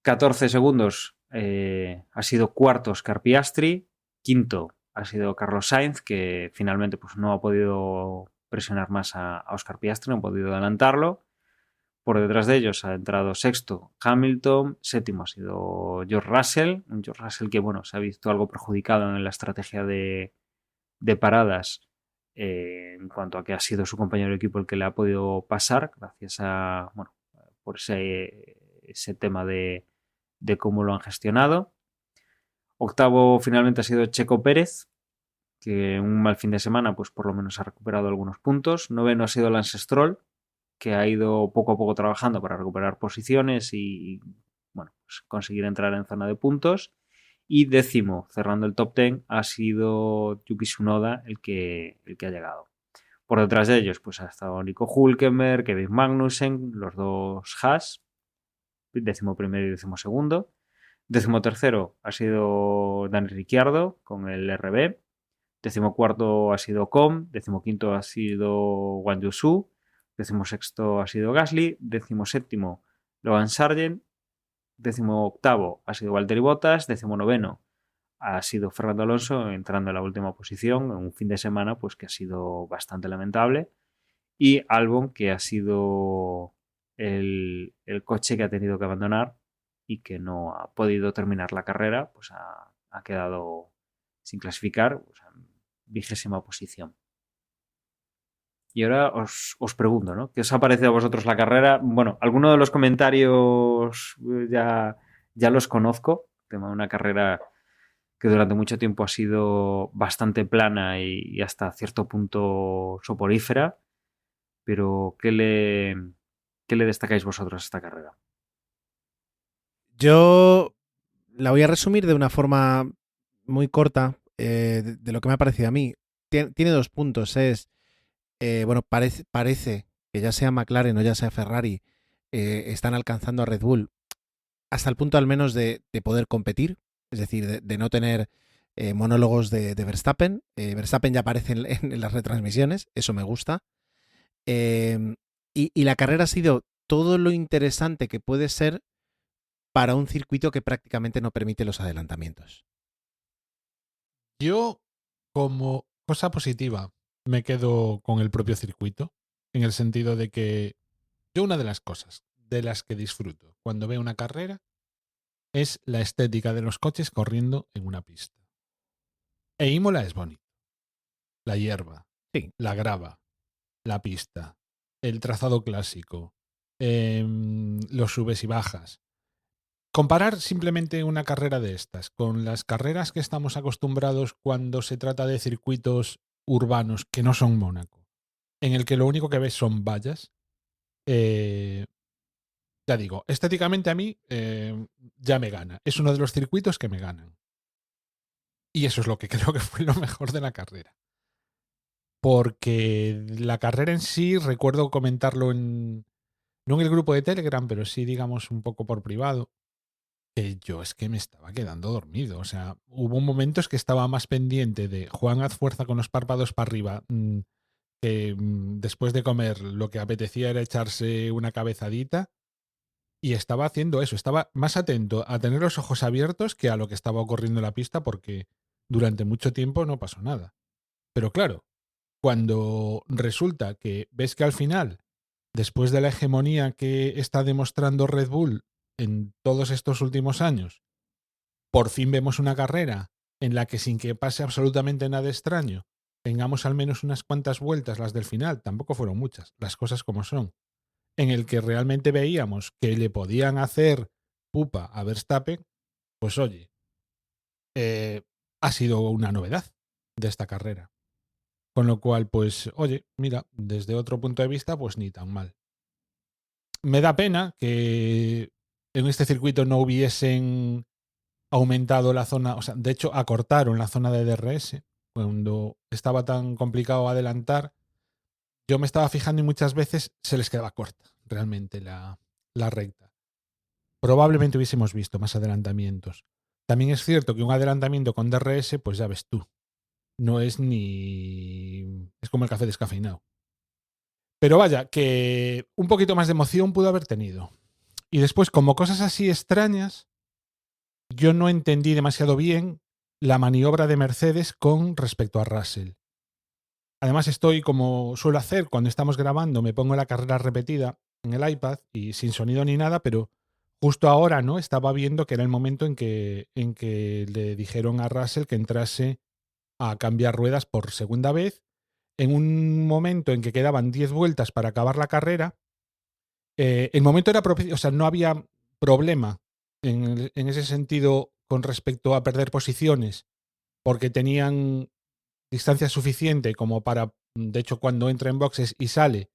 14 segundos ha sido cuarto Oscar Piastri, quinto ha sido Carlos Sainz, que finalmente pues, no ha podido presionar más a Oscar Piastri, no ha podido adelantarlo. Por detrás de ellos ha entrado sexto Hamilton, séptimo ha sido George Russell, un George Russell que bueno, se ha visto algo perjudicado en la estrategia de paradas en cuanto a que ha sido su compañero de equipo el que le ha podido pasar, gracias a, bueno, por ese tema de cómo lo han gestionado. Octavo finalmente ha sido Checo Pérez, que un mal fin de semana pues por lo menos ha recuperado algunos puntos. Noveno ha sido Lance Stroll, que ha ido poco a poco trabajando para recuperar posiciones y bueno, pues conseguir entrar en zona de puntos. Y décimo, cerrando el top 10, ha sido Yuki Tsunoda el que ha llegado. Por detrás de ellos pues ha estado Nico Hülkenberg, Kevin Magnussen, los dos Haas, 11º y 12º. 13º ha sido Dani Ricciardo con el RB. 14º ha sido Ocon. 15º ha sido Guan Yu Zhou. 16º ha sido Gasly. 17º Logan Sargent. 18º ha sido Valtteri Bottas. 19º ha sido Fernando Alonso, entrando en la última posición en un fin de semana pues que ha sido bastante lamentable. Y Albon, que ha sido el coche que ha tenido que abandonar y que no ha podido terminar la carrera, pues ha quedado sin clasificar, pues, en 20ª posición. Y ahora os pregunto, ¿no? ¿Qué os ha parecido a vosotros la carrera? Bueno, algunos de los comentarios ya los conozco. Tema de una carrera que durante mucho tiempo ha sido bastante plana y hasta cierto punto soporífera, pero qué le destacáis vosotros a esta carrera? Yo la voy a resumir de una forma muy corta de lo que me ha parecido a mí. Tiene dos puntos. Bueno, parece que ya sea McLaren o ya sea Ferrari, están alcanzando a Red Bull hasta el punto al menos de poder competir, es decir, de no tener monólogos de Verstappen. Verstappen ya aparece en las retransmisiones, eso me gusta. Y la carrera ha sido todo lo interesante que puede ser para un circuito que prácticamente no permite los adelantamientos. Yo, como cosa positiva, me quedo con el propio circuito, en el sentido de que yo una de las cosas de las que disfruto cuando veo una carrera es la estética de los coches corriendo en una pista. E Imola es bonito. La hierba, Sí. la grava, la pista, el trazado clásico, los subes y bajas. Comparar simplemente una carrera de estas con las carreras que estamos acostumbrados cuando se trata de circuitos urbanos que no son Mónaco, en el que lo único que ves son vallas, ya digo, estéticamente a mí ya me gana. Es uno de los circuitos que me ganan. Y eso es lo que creo que fue lo mejor de la carrera. Porque la carrera en sí, recuerdo comentarlo no en el grupo de Telegram, pero sí, digamos, un poco por privado, que yo es que me estaba quedando dormido. O sea, hubo momentos que estaba más pendiente de Juan, haz fuerza con los párpados para arriba, que después de comer lo que apetecía era echarse una cabezadita. Y estaba haciendo eso, estaba más atento a tener los ojos abiertos que a lo que estaba ocurriendo en la pista, porque durante mucho tiempo no pasó nada. Pero claro, cuando resulta que ves que al final, después de la hegemonía que está demostrando Red Bull en todos estos últimos años, por fin vemos una carrera en la que sin que pase absolutamente nada extraño, tengamos al menos unas cuantas vueltas, las del final, tampoco fueron muchas, las cosas como son, en el que realmente veíamos que le podían hacer pupa a Verstappen, pues oye, ha sido una novedad de esta carrera. Con lo cual, pues, oye, mira, desde otro punto de vista, pues ni tan mal. Me da pena que en este circuito no hubiesen aumentado la zona, o sea, de hecho acortaron la zona de DRS cuando estaba tan complicado adelantar. Yo me estaba fijando y muchas veces se les quedaba corta realmente la recta. Probablemente hubiésemos visto más adelantamientos. También es cierto que un adelantamiento con DRS, pues ya ves tú, no es ni... es como el café descafeinado. Pero vaya, que un poquito más de emoción pudo haber tenido. Y después, como cosas así extrañas, yo no entendí demasiado bien la maniobra de Mercedes con respecto a Russell. Además estoy, como suelo hacer cuando estamos grabando, me pongo la carrera repetida en el iPad y sin sonido ni nada, pero justo ahora, ¿no? Estaba viendo que era el momento en que le dijeron a Russell que entrase a cambiar ruedas por segunda vez, en un momento en que quedaban 10 vueltas para acabar la carrera. El momento era propicio, o sea, no había problema en ese sentido con respecto a perder posiciones, porque tenían distancia suficiente como para, de hecho, cuando entra en boxes y sale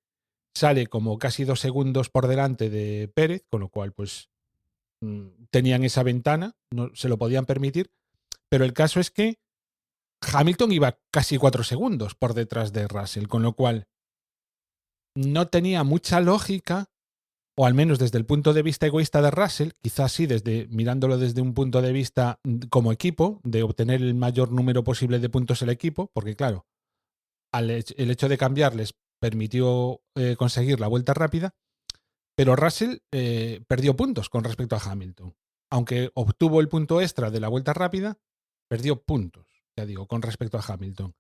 como casi 2 segundos por delante de Pérez, con lo cual, pues, tenían esa ventana, no, se lo podían permitir, pero el caso es que Hamilton iba casi 4 segundos por detrás de Russell, con lo cual no tenía mucha lógica, o al menos desde el punto de vista egoísta de Russell, quizás sí mirándolo desde un punto de vista como equipo, de obtener el mayor número posible de puntos el equipo, porque claro, el hecho de cambiarles permitió conseguir la vuelta rápida, pero Russell perdió puntos con respecto a Hamilton. Aunque obtuvo el punto extra de la vuelta rápida, perdió puntos, ya digo, con respecto a Hamilton.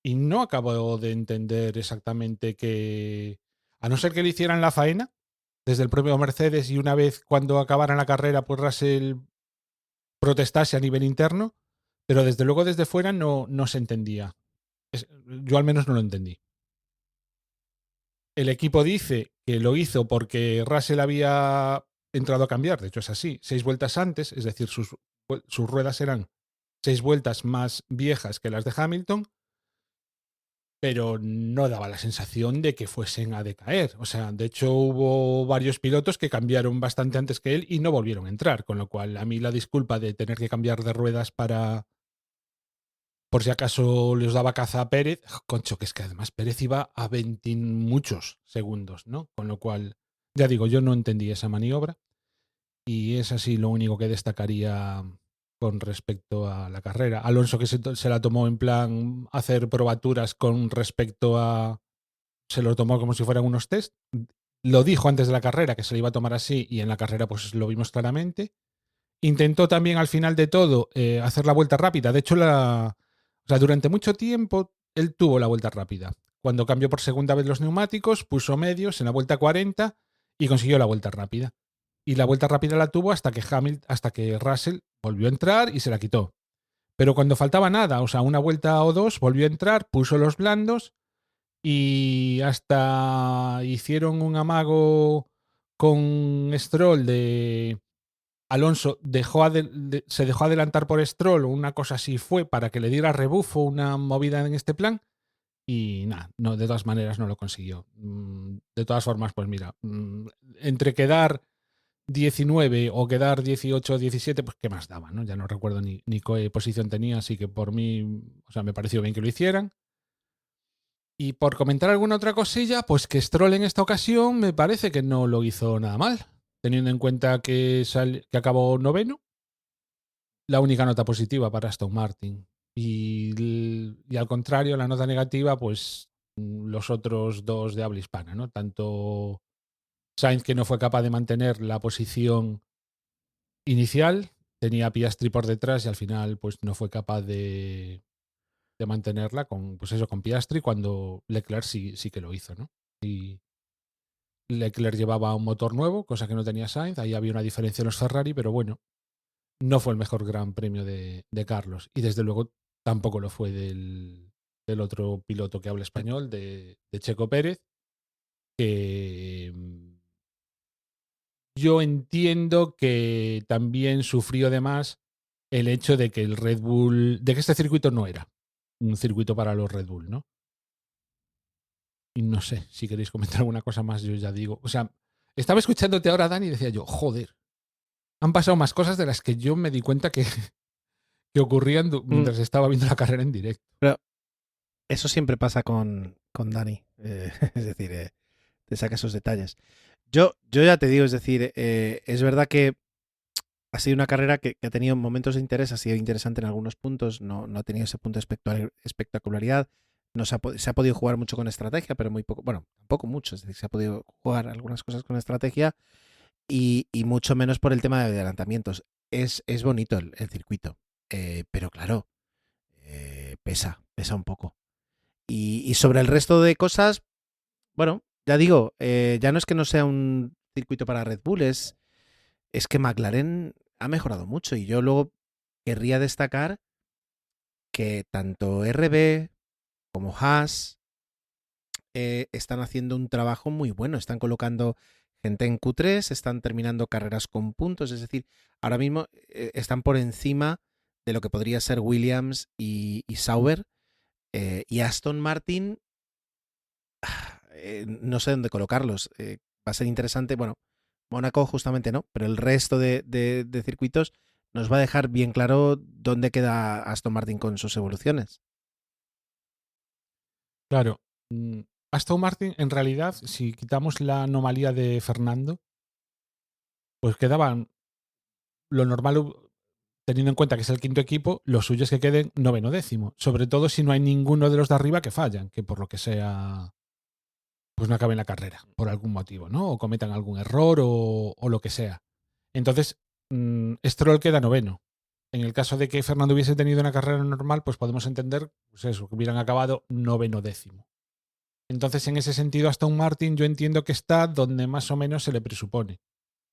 Y no acabo de entender exactamente que, a no ser que le hicieran la faena desde el propio Mercedes y una vez cuando acabaran la carrera, pues Russell protestase a nivel interno, pero desde luego desde fuera no se entendía. Yo al menos no lo entendí. El equipo dice que lo hizo porque Russell había entrado a cambiar, de hecho es así, 6 vueltas antes, es decir, sus ruedas eran 6 vueltas más viejas que las de Hamilton, pero no daba la sensación de que fuesen a decaer. O sea, de hecho hubo varios pilotos que cambiaron bastante antes que él y no volvieron a entrar, con lo cual a mí la disculpa de tener que cambiar de ruedas para, por si acaso les daba caza a Pérez, concho, que es que además Pérez iba a 20 muchos segundos, ¿no? Con lo cual, ya digo, yo no entendí esa maniobra y es así lo único que destacaría con respecto a la carrera. Alonso que se la tomó en plan hacer probaturas con respecto a... Se lo tomó como si fueran unos test. Lo dijo antes de la carrera que se lo iba a tomar así y en la carrera pues lo vimos claramente. Intentó también al final de todo hacer la vuelta rápida. De hecho, o sea, durante mucho tiempo él tuvo la vuelta rápida. Cuando cambió por segunda vez los neumáticos, puso medios en la vuelta 40 y consiguió la vuelta rápida. Y la vuelta rápida la tuvo hasta que Russell volvió a entrar y se la quitó. Pero cuando faltaba nada, o sea, una vuelta o dos, volvió a entrar, puso los blandos y hasta hicieron un amago con Stroll de Alonso se dejó adelantar por Stroll o una cosa así fue para que le diera rebufo, una movida en este plan y nada, no, de todas maneras no lo consiguió. De todas formas, pues mira, entre quedar 19 o quedar 18 o 17, pues qué más daba, ¿no? Ya no recuerdo ni qué posición tenía, así que por mí, o sea, me pareció bien que lo hicieran. Y por comentar alguna otra cosilla, pues que Stroll en esta ocasión me parece que no lo hizo nada mal, teniendo en cuenta que acabó noveno. La única nota positiva para Aston Martin. Y al contrario, la nota negativa, pues los otros dos de habla hispana, ¿no? Tanto Sainz, que no fue capaz de mantener la posición inicial, tenía a Piastri por detrás y al final pues no fue capaz de mantenerla con, pues eso, con Piastri, cuando Leclerc sí que lo hizo, ¿no? Y Leclerc llevaba un motor nuevo, cosa que no tenía Sainz, ahí había una diferencia en los Ferrari, pero bueno, no fue el mejor gran premio de Carlos. Y desde luego tampoco lo fue del otro piloto que habla español, de Checo Pérez, que yo entiendo que también sufrió además el hecho de que el Red Bull, de que este circuito no era un circuito para los Red Bull, ¿no? Y no sé, si queréis comentar alguna cosa más, yo ya digo. O sea, estaba escuchándote ahora, Dani, y decía yo, joder, han pasado más cosas de las que yo me di cuenta que ocurrían mientras estaba viendo la carrera en directo. Pero eso siempre pasa con Dani. Es decir, te saca esos detalles. Yo ya te digo, es decir, es verdad que ha sido una carrera que ha tenido momentos de interés, ha sido interesante en algunos puntos, no ha tenido ese punto de espectacularidad. No se ha podido jugar mucho con estrategia, pero muy poco, bueno, tampoco mucho, es decir, se ha podido jugar algunas cosas con estrategia y mucho menos por el tema de adelantamientos. Es bonito el circuito, pero claro, pesa un poco. Y sobre el resto de cosas, bueno, ya digo, ya no es que no sea un circuito para Red Bull, es que McLaren ha mejorado mucho y yo luego querría destacar que tanto RB como Haas están haciendo un trabajo muy bueno, están colocando gente en Q3, están terminando carreras con puntos, es decir, ahora mismo están por encima de lo que podría ser Williams y Sauber, y Aston Martin, no sé dónde colocarlos, va a ser interesante, bueno, Mónaco justamente no, pero el resto de circuitos nos va a dejar bien claro dónde queda Aston Martin con sus evoluciones. Claro, Aston Martin, en realidad, si quitamos la anomalía de Fernando, pues quedaban lo normal, teniendo en cuenta que es el quinto equipo, lo suyo es que queden noveno décimo. Sobre todo si no hay ninguno de los de arriba que fallan, que por lo que sea, pues no acaben la carrera, por algún motivo, ¿no? O cometan algún error o lo que sea. Entonces, Stroll queda noveno. En el caso de que Fernando hubiese tenido una carrera normal, pues podemos entender, pues eso, que hubieran acabado noveno décimo. Entonces, en ese sentido, Aston Martin yo entiendo que está donde más o menos se le presupone.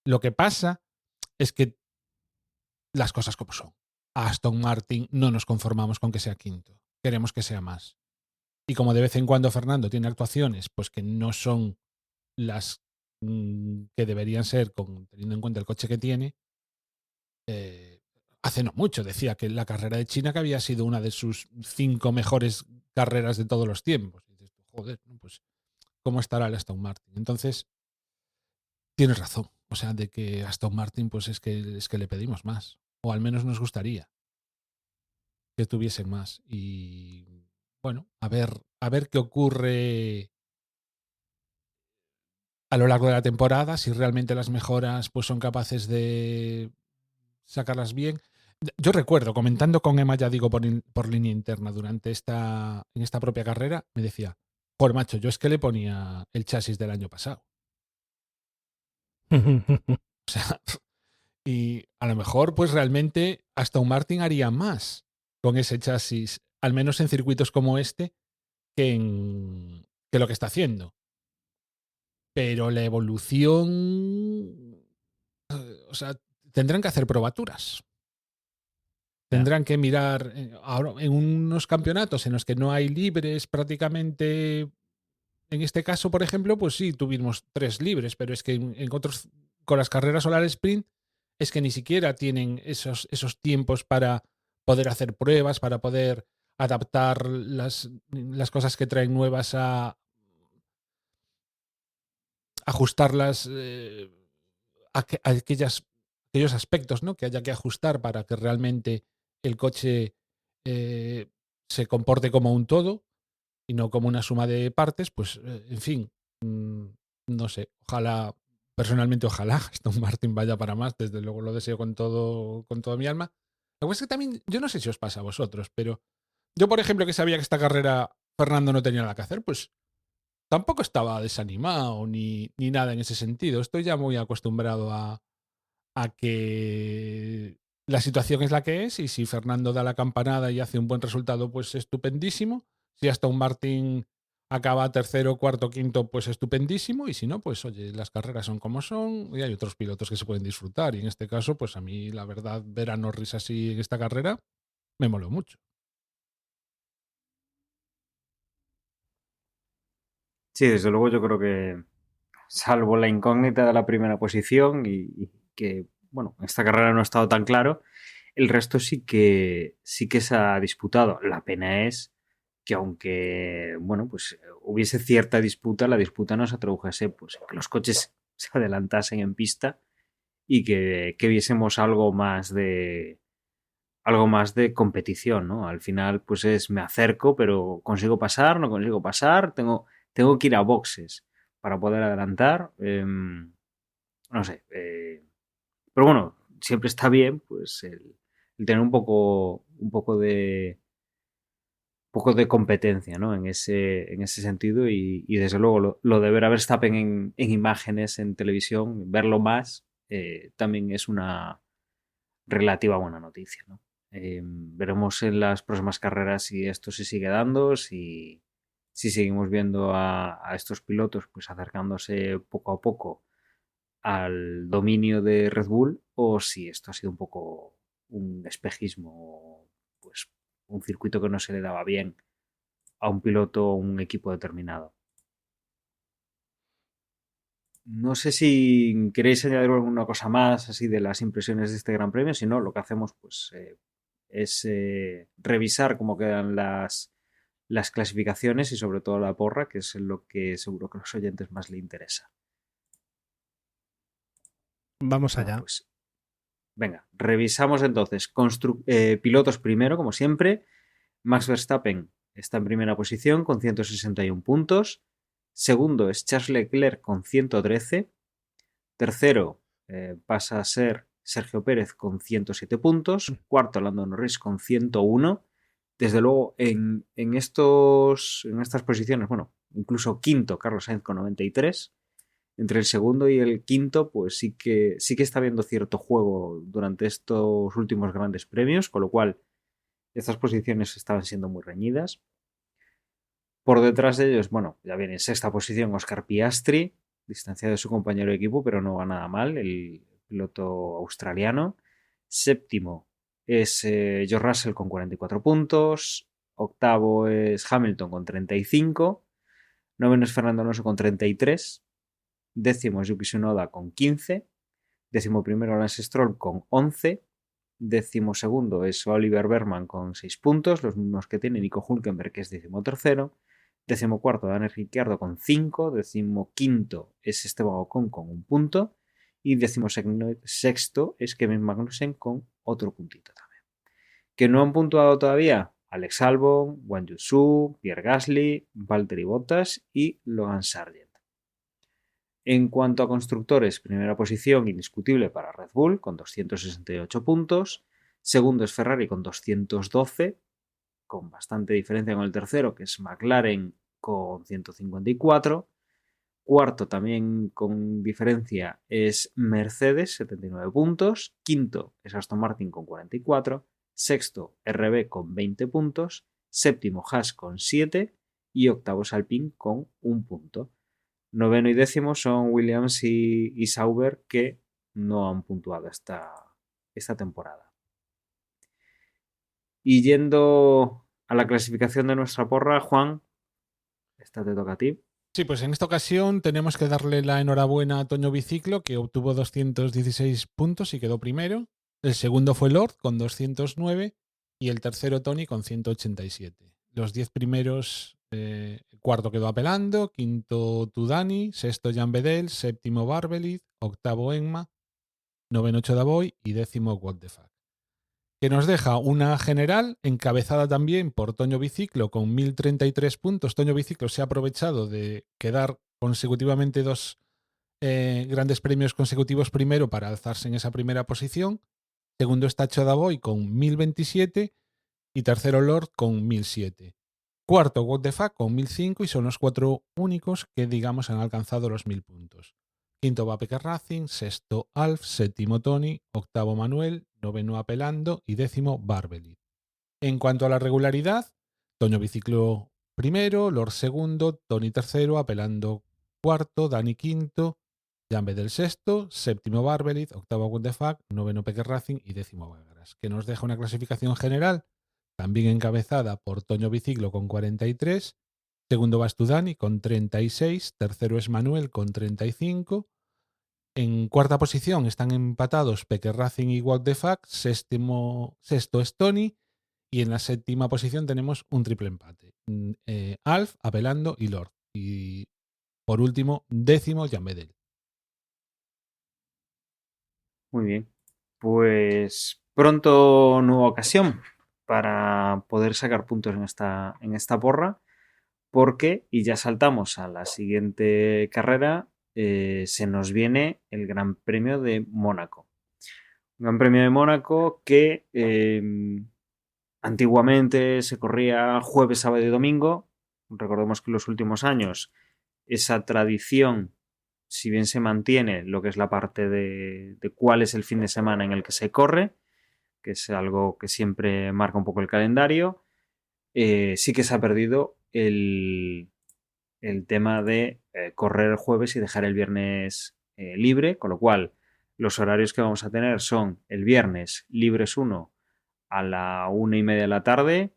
Lo que pasa es que las cosas como son. A Aston Martin no nos conformamos con que sea quinto. Queremos que sea más. Y como de vez en cuando Fernando tiene actuaciones pues que no son las que deberían ser teniendo en cuenta el coche que tiene, hace no mucho decía que la carrera de China que había sido una de sus 5 mejores carreras de todos los tiempos. Y dices, joder, pues ¿cómo estará el Aston Martin? Entonces, tienes razón. O sea, de que Aston Martin, pues es que le pedimos más. O al menos nos gustaría que tuviesen más. Y bueno, a ver qué ocurre a lo largo de la temporada, si realmente las mejoras pues son capaces de sacarlas bien. Yo recuerdo, comentando con Emma, ya digo, por línea interna, durante en esta propia carrera, me decía, por macho, yo es que le ponía el chasis del año pasado. O sea, y a lo mejor, pues realmente Aston Martin haría más con ese chasis, al menos en circuitos como este, que lo que está haciendo. Pero la evolución, o sea, tendrán que hacer probaturas. Tendrán que mirar ahora en unos campeonatos en los que no hay libres prácticamente. En este caso, por ejemplo, pues sí, tuvimos 3 libres, pero es que en otros, con las carreras Solar Sprint, es que ni siquiera tienen esos tiempos para poder hacer pruebas, para poder adaptar las cosas que traen nuevas a ajustarlas a aquellos aspectos, ¿no?, que haya que ajustar para que realmente el coche se comporte como un todo y no como una suma de partes. Pues, en fin, no sé, personalmente ojalá Aston Martin vaya para más, desde luego lo deseo con toda mi alma. Lo que pasa es que también, yo no sé si os pasa a vosotros, pero yo, por ejemplo, que sabía que esta carrera Fernando no tenía nada que hacer, pues tampoco estaba desanimado ni nada en ese sentido. Estoy ya muy acostumbrado a que la situación es la que es, y si Fernando da la campanada y hace un buen resultado, pues estupendísimo. Si hasta un Martín acaba tercero, cuarto, quinto, pues estupendísimo. Y si no, pues oye, las carreras son como son y hay otros pilotos que se pueden disfrutar. Y en este caso, pues a mí, la verdad, ver a Norris así en esta carrera me moló mucho. Sí, desde luego yo creo que, salvo la incógnita de la primera posición y que, bueno, esta carrera no ha estado tan claro, el resto sí que se ha disputado. La pena es que aunque, bueno, pues hubiese cierta disputa, la disputa no se tradujese pues en que los coches se adelantasen en pista y que viésemos algo más de competición, ¿no? Al final, pues me acerco, pero consigo pasar, no consigo pasar, tengo que ir a boxes para poder adelantar. No sé. Pero bueno, siempre está bien, pues, el tener un poco de competencia, ¿no? En ese sentido. Y desde luego, lo de ver a Verstappen en imágenes, en televisión, verlo más, también es una relativa buena noticia, ¿no? Veremos en las próximas carreras si esto se sigue dando, si seguimos viendo a estos pilotos pues acercándose poco a poco al dominio de Red Bull, o si esto ha sido un poco un espejismo, pues un circuito que no se le daba bien a un piloto o un equipo determinado. No sé si queréis añadir alguna cosa más así de las impresiones de este Gran Premio. Si no, lo que hacemos pues es revisar cómo quedan las clasificaciones y sobre todo la porra, que es lo que seguro que a los oyentes más le interesa. Vamos allá. Pues venga, revisamos entonces. Pilotos primero, como siempre. Max Verstappen está en primera posición con 161 puntos. Segundo es Charles Leclerc con 113. Tercero pasa a ser Sergio Pérez con 107 puntos. Cuarto, Lando Norris con 101. Desde luego, en estas posiciones, bueno, incluso quinto, Carlos Sainz con 93. Entre el segundo y el quinto, pues sí que está habiendo cierto juego durante estos últimos grandes premios, con lo cual estas posiciones estaban siendo muy reñidas. Por detrás de ellos, bueno, ya viene en sexta posición Oscar Piastri, distanciado de su compañero de equipo, pero no va nada mal, el piloto australiano. Séptimo es George Russell con 44 puntos. Octavo es Hamilton con 35. Noveno es Fernando Alonso con 33. Décimo es Yuki Tsunoda con 15. Décimo primero Lance Stroll con 11. 12º es Oliver Bergman con 6 puntos, los mismos que tiene Nico Hülkenberg, que es 13º. 14º Daniel Ricciardo con 5. 15º es Esteban Ocon con 1 punto. Y 16º es Kevin Magnussen con otro puntito también. ¿Que no han puntuado todavía? Alex Albon, Wang Yusu, Pierre Gasly, Valtteri Bottas y Logan Sargent. En cuanto a constructores, primera posición indiscutible para Red Bull con 268 puntos. Segundo es Ferrari con 212, con bastante diferencia con el tercero, que es McLaren con 154. Cuarto, también con diferencia, es Mercedes, 79 puntos. Quinto es Aston Martin con 44. Sexto, RB con 20 puntos. Séptimo, Haas con 7. Y octavo es Alpine con 1 punto. Noveno y décimo son Williams y Sauber, que no han puntuado esta temporada. Y yendo a la clasificación de nuestra porra, Juan, esta te toca a ti. Sí, pues en esta ocasión tenemos que darle la enhorabuena a Toño Biciclo, que obtuvo 216 puntos y quedó primero. El segundo fue Lord con 209 y el tercero Tony con 187. Los 10 primeros, cuarto quedó Apelando, quinto Tudani, sexto Jan Bedel, séptimo Barbelid, octavo Enma, noveno Chodavoy y décimo What the Fuck. Que nos deja una general encabezada también por Toño Biciclo con 1033 puntos. Toño Biciclo se ha aprovechado de quedar consecutivamente 2 grandes premios consecutivos primero para alzarse en esa primera posición. Segundo está Chodavoy con 1027 y tercero Lord con 1007. Cuarto What the Fuck con 1005 y son los 4 únicos que digamos han alcanzado los 1000 puntos. Quinto va Peker Racing, sexto Alf, séptimo Tony, octavo Manuel, noveno Apelando y décimo Barbelid. En cuanto a la regularidad, Toño Biciclo primero, Lord segundo, Tony tercero, Apelando cuarto, Dani quinto, Jan Bedel sexto, séptimo Barbelid, octavo What the Fuck, noveno Peker Racing y décimo Vargas, que nos deja una clasificación general también encabezada por Toño Biciclo con 43, segundo va Studani con 36, tercero es Manuel con 35. En cuarta posición están empatados Peker Racing y What the Fuck, sexto es Tony y en la séptima posición tenemos un triple empate. Alf, Apelando y Lord. Y por último, décimo Jan Bedel. Muy bien. Pues pronto nueva ocasión para poder sacar puntos en esta porra, porque, y ya saltamos a la siguiente carrera, se nos viene el Gran Premio de Mónaco. Un Gran Premio de Mónaco que antiguamente se corría jueves, sábado y domingo. Recordemos que en los últimos años esa tradición, si bien se mantiene lo que es la parte de cuál es el fin de semana en el que se corre, que es algo que siempre marca un poco el calendario, sí que se ha perdido el tema de correr el jueves y dejar el viernes libre, con lo cual los horarios que vamos a tener son el viernes libres 1 a la 1:30 de la tarde,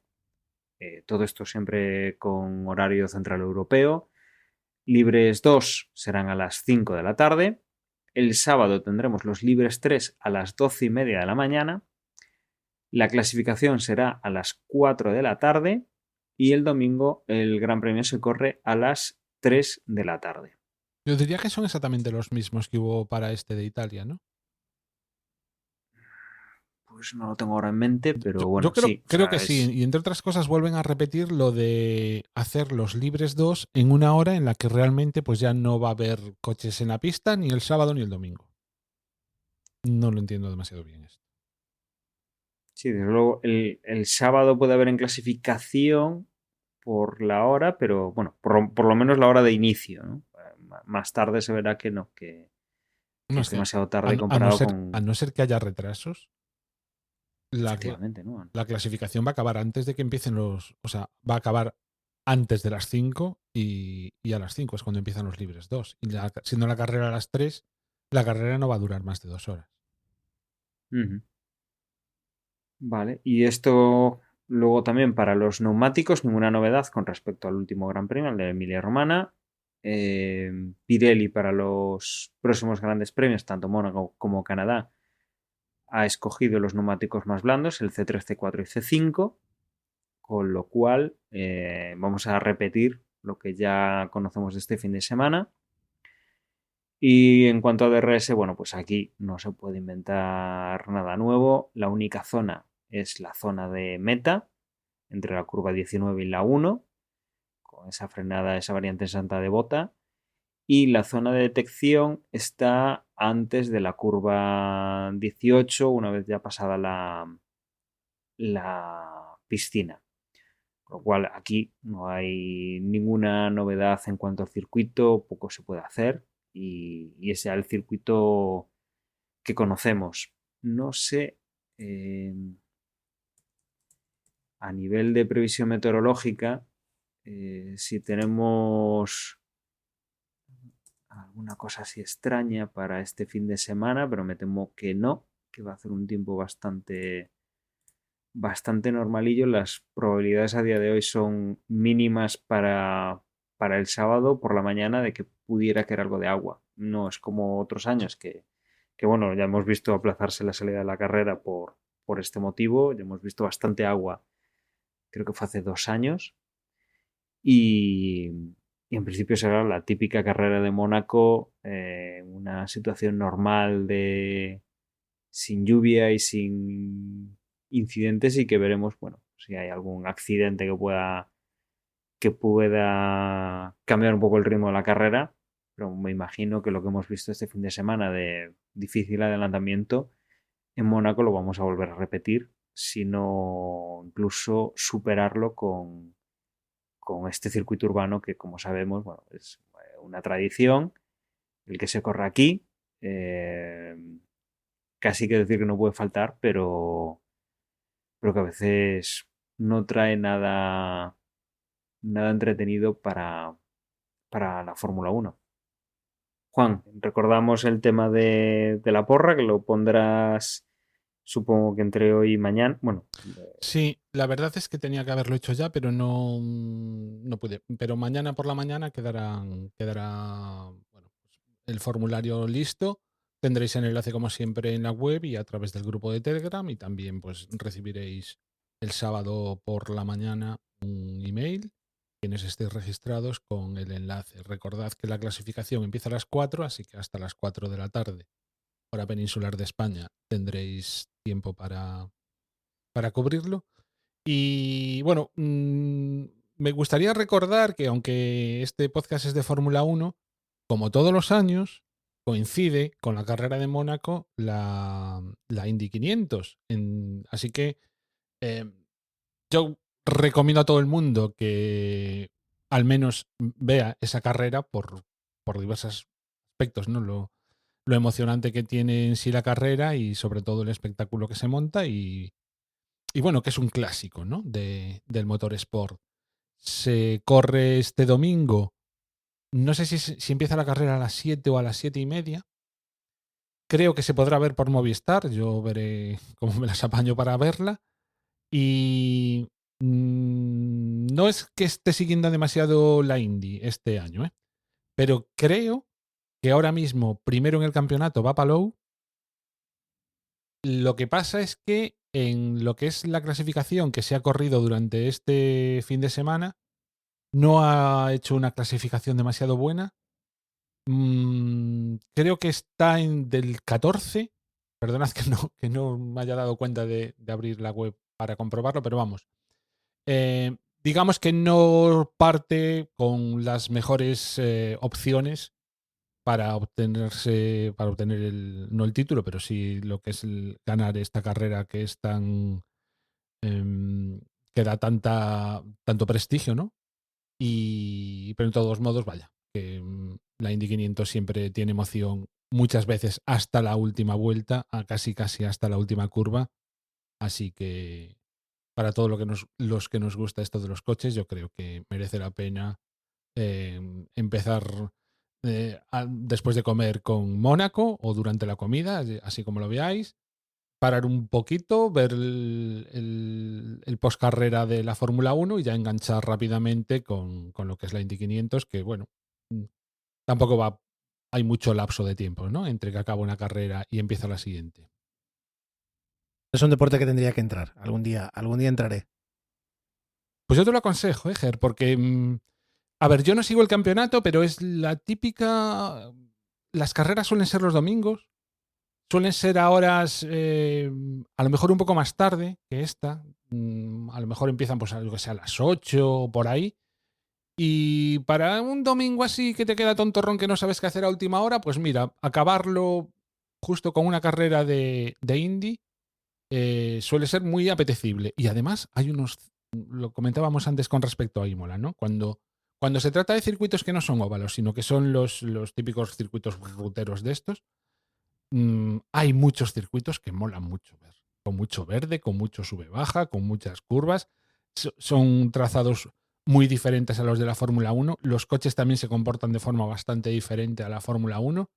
todo esto siempre con horario central europeo. Libres 2 serán a las 5 de la tarde. El sábado tendremos los libres 3 a las 12:30 de la mañana. La clasificación será a las 4 de la tarde. Y el domingo el Gran Premio se corre a las 3 de la tarde. Yo diría que son exactamente los mismos que hubo para este de Italia, ¿no? Pues no lo tengo ahora en mente, pero bueno, yo creo, sí. creo que sí. Y entre otras cosas vuelven a repetir lo de hacer los libres 2 en una hora en la que realmente pues ya no va a haber coches en la pista ni el sábado ni el domingo. No lo entiendo demasiado bien esto. Sí, desde luego el sábado puede haber en clasificación por la hora, pero bueno, por lo menos la hora de inicio, ¿no? Más tarde se verá que no, que No, es demasiado tarde a comparado con... no ser que haya retrasos, Efectivamente, ¿no? la clasificación va a acabar antes de que empiecen los... O sea, va a acabar antes de las 5 y a las 5 es cuando empiezan los libres 2. Y siendo la carrera a las 3, la carrera no va a durar más de 2 horas. Uh-huh. Vale, y esto luego también para los neumáticos, ninguna novedad con respecto al último Gran Premio, el de Emilia-Romagna. Pirelli para los próximos grandes premios, tanto Mónaco como Canadá, ha escogido los neumáticos más blandos, el C3, C4 y C5, con lo cual vamos a repetir lo que ya conocemos de este fin de semana. Y en cuanto a DRS, bueno, pues aquí no se puede inventar nada nuevo. La única zona es la zona de meta, entre la curva 19 y la 1, con esa frenada, esa variante santa de bota. Y la zona de detección está antes de la curva 18, una vez ya pasada la piscina. Con lo cual aquí no hay ninguna novedad en cuanto al circuito, poco se puede hacer y ese es el circuito que conocemos. No sé, a nivel de previsión meteorológica, si tenemos alguna cosa así extraña para este fin de semana, pero me temo que no, que va a hacer un tiempo bastante normalillo. Las probabilidades a día de hoy son mínimas para el sábado por la mañana de que pudiera caer algo de agua. No es como otros años que bueno, ya hemos visto aplazarse la salida de la carrera por este motivo, ya hemos visto bastante agua, creo que fue hace 2 años, y, y en principio será la típica carrera de Mónaco, una situación normal de sin lluvia y sin incidentes, y que veremos, bueno, si hay algún accidente que pueda cambiar un poco el ritmo de la carrera, pero me imagino que lo que hemos visto este fin de semana de difícil adelantamiento en Mónaco lo vamos a volver a repetir, sino incluso superarlo con este circuito urbano que, como sabemos, bueno, es una tradición, el que se corre aquí. Casi que decir que no puede faltar, pero que a veces no trae nada entretenido para la Fórmula 1. Juan, recordamos el tema de la porra, que lo pondrás, supongo que entre hoy y mañana. Bueno, Sí, la verdad es que tenía que haberlo hecho ya, pero no pude. Pero mañana por la mañana quedará bueno, pues, el formulario listo. Tendréis el enlace como siempre en la web y a través del grupo de Telegram, y también pues recibiréis el sábado por la mañana un email, quienes estéis registrados, con el enlace. Recordad que la clasificación empieza a las 4, así que hasta las 4 de la tarde, hora peninsular de España, tendréis tiempo para cubrirlo. Y bueno, me gustaría recordar que aunque este podcast es de Fórmula 1, como todos los años, coincide con la carrera de Mónaco la Indy 500. Así que yo recomiendo a todo el mundo que al menos vea esa carrera por diversos aspectos, ¿no? Lo emocionante que tiene en sí la carrera y sobre todo el espectáculo que se monta y bueno, que es un clásico, ¿no? Del motorsport. Se corre este domingo. No sé si empieza la carrera a las 7 o a las 7:30. Creo que se podrá ver por Movistar. Yo veré cómo me las apaño para verla. Y no es que esté siguiendo demasiado la Indy este año, ¿eh? Pero creo que ahora mismo, primero en el campeonato, va Palou. Lo que pasa es que en lo que es la clasificación que se ha corrido durante este fin de semana, no ha hecho una clasificación demasiado buena. Creo que está del 14. Perdonad que no me haya dado cuenta de abrir la web para comprobarlo, pero vamos. Digamos que no parte con las mejores opciones para obtener no el título, pero sí lo que es ganar esta carrera que es tan que da tanto prestigio, ¿no? Pero en todos modos, vaya, que la Indy 500 siempre tiene emoción, muchas veces hasta la última vuelta, casi hasta la última curva. Así que para todo los que nos gusta esto de los coches, yo creo que merece la pena empezar después de comer con Mónaco o durante la comida, así como lo veáis, parar un poquito, ver el post-carrera de la Fórmula 1 y ya enganchar rápidamente con lo que es la Indy 500, que bueno, tampoco hay mucho lapso de tiempo, ¿no? Entre que acaba una carrera y empieza la siguiente. Es un deporte que tendría que entrar. Algún día entraré. Pues yo te lo aconsejo, Ger, porque, a ver, yo no sigo el campeonato, pero es la típica... Las carreras suelen ser los domingos, suelen ser a horas a lo mejor un poco más tarde que esta. A lo mejor empiezan pues algo que sea a las 8 o por ahí. Y para un domingo así que te queda tontorrón que no sabes qué hacer a última hora, pues mira, acabarlo justo con una carrera de Indy suele ser muy apetecible. Y además hay unos, lo comentábamos antes con respecto a Imola, ¿no? Cuando se trata de circuitos que no son óvalos, sino que son los típicos circuitos ruteros de estos, hay muchos circuitos que molan mucho ver. Con mucho verde, con mucho sube-baja, con muchas curvas. Son trazados muy diferentes a los de la Fórmula 1. Los coches también se comportan de forma bastante diferente a la Fórmula 1.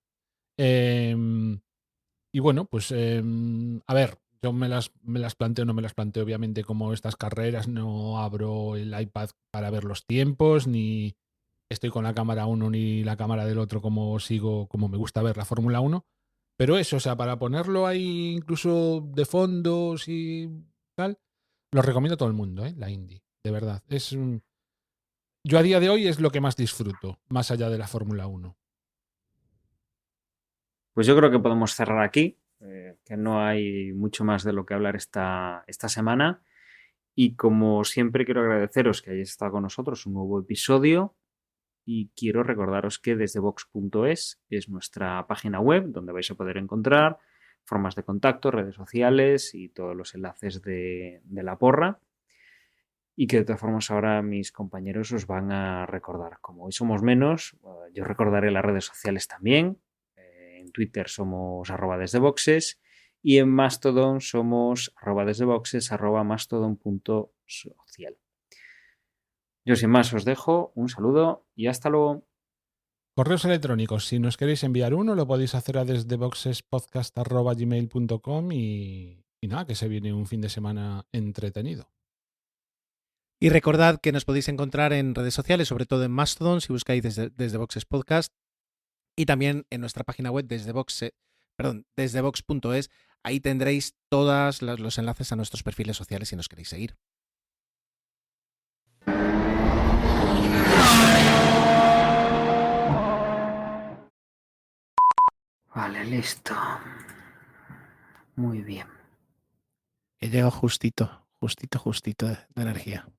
Y bueno, pues a ver, yo me las planteo, no me las planteo obviamente como estas carreras, no abro el iPad para ver los tiempos, ni estoy con la cámara uno ni la cámara del otro como sigo, como me gusta ver la Fórmula 1. Pero eso, o sea, para ponerlo ahí incluso de fondos y tal, lo recomiendo a todo el mundo, ¿eh? La Indy, de verdad. Yo a día de hoy es lo que más disfruto, más allá de la Fórmula 1. Pues yo creo que podemos cerrar aquí, que no hay mucho más de lo que hablar esta semana. Y como siempre quiero agradeceros que hayáis estado con nosotros un nuevo episodio y quiero recordaros que desde Vox.es es nuestra página web donde vais a poder encontrar formas de contacto, redes sociales y todos los enlaces de la porra. Y que de todas formas ahora mis compañeros os van a recordar. Como hoy somos menos, yo recordaré las redes sociales también. En Twitter somos @desdeboxes y en Mastodon somos @desdeboxes, @mastodon.social. Yo sin más os dejo, un saludo y hasta luego. Correos electrónicos, si nos queréis enviar uno, lo podéis hacer a desdeboxespodcast@gmail.com y nada, que se viene un fin de semana entretenido. Y recordad que nos podéis encontrar en redes sociales, sobre todo en Mastodon, si buscáis desde Boxes Podcast, y también en nuestra página web desde Vox.es. Ahí tendréis todos los enlaces a nuestros perfiles sociales si nos queréis seguir. Vale, listo. Muy bien. He llegado justito de energía.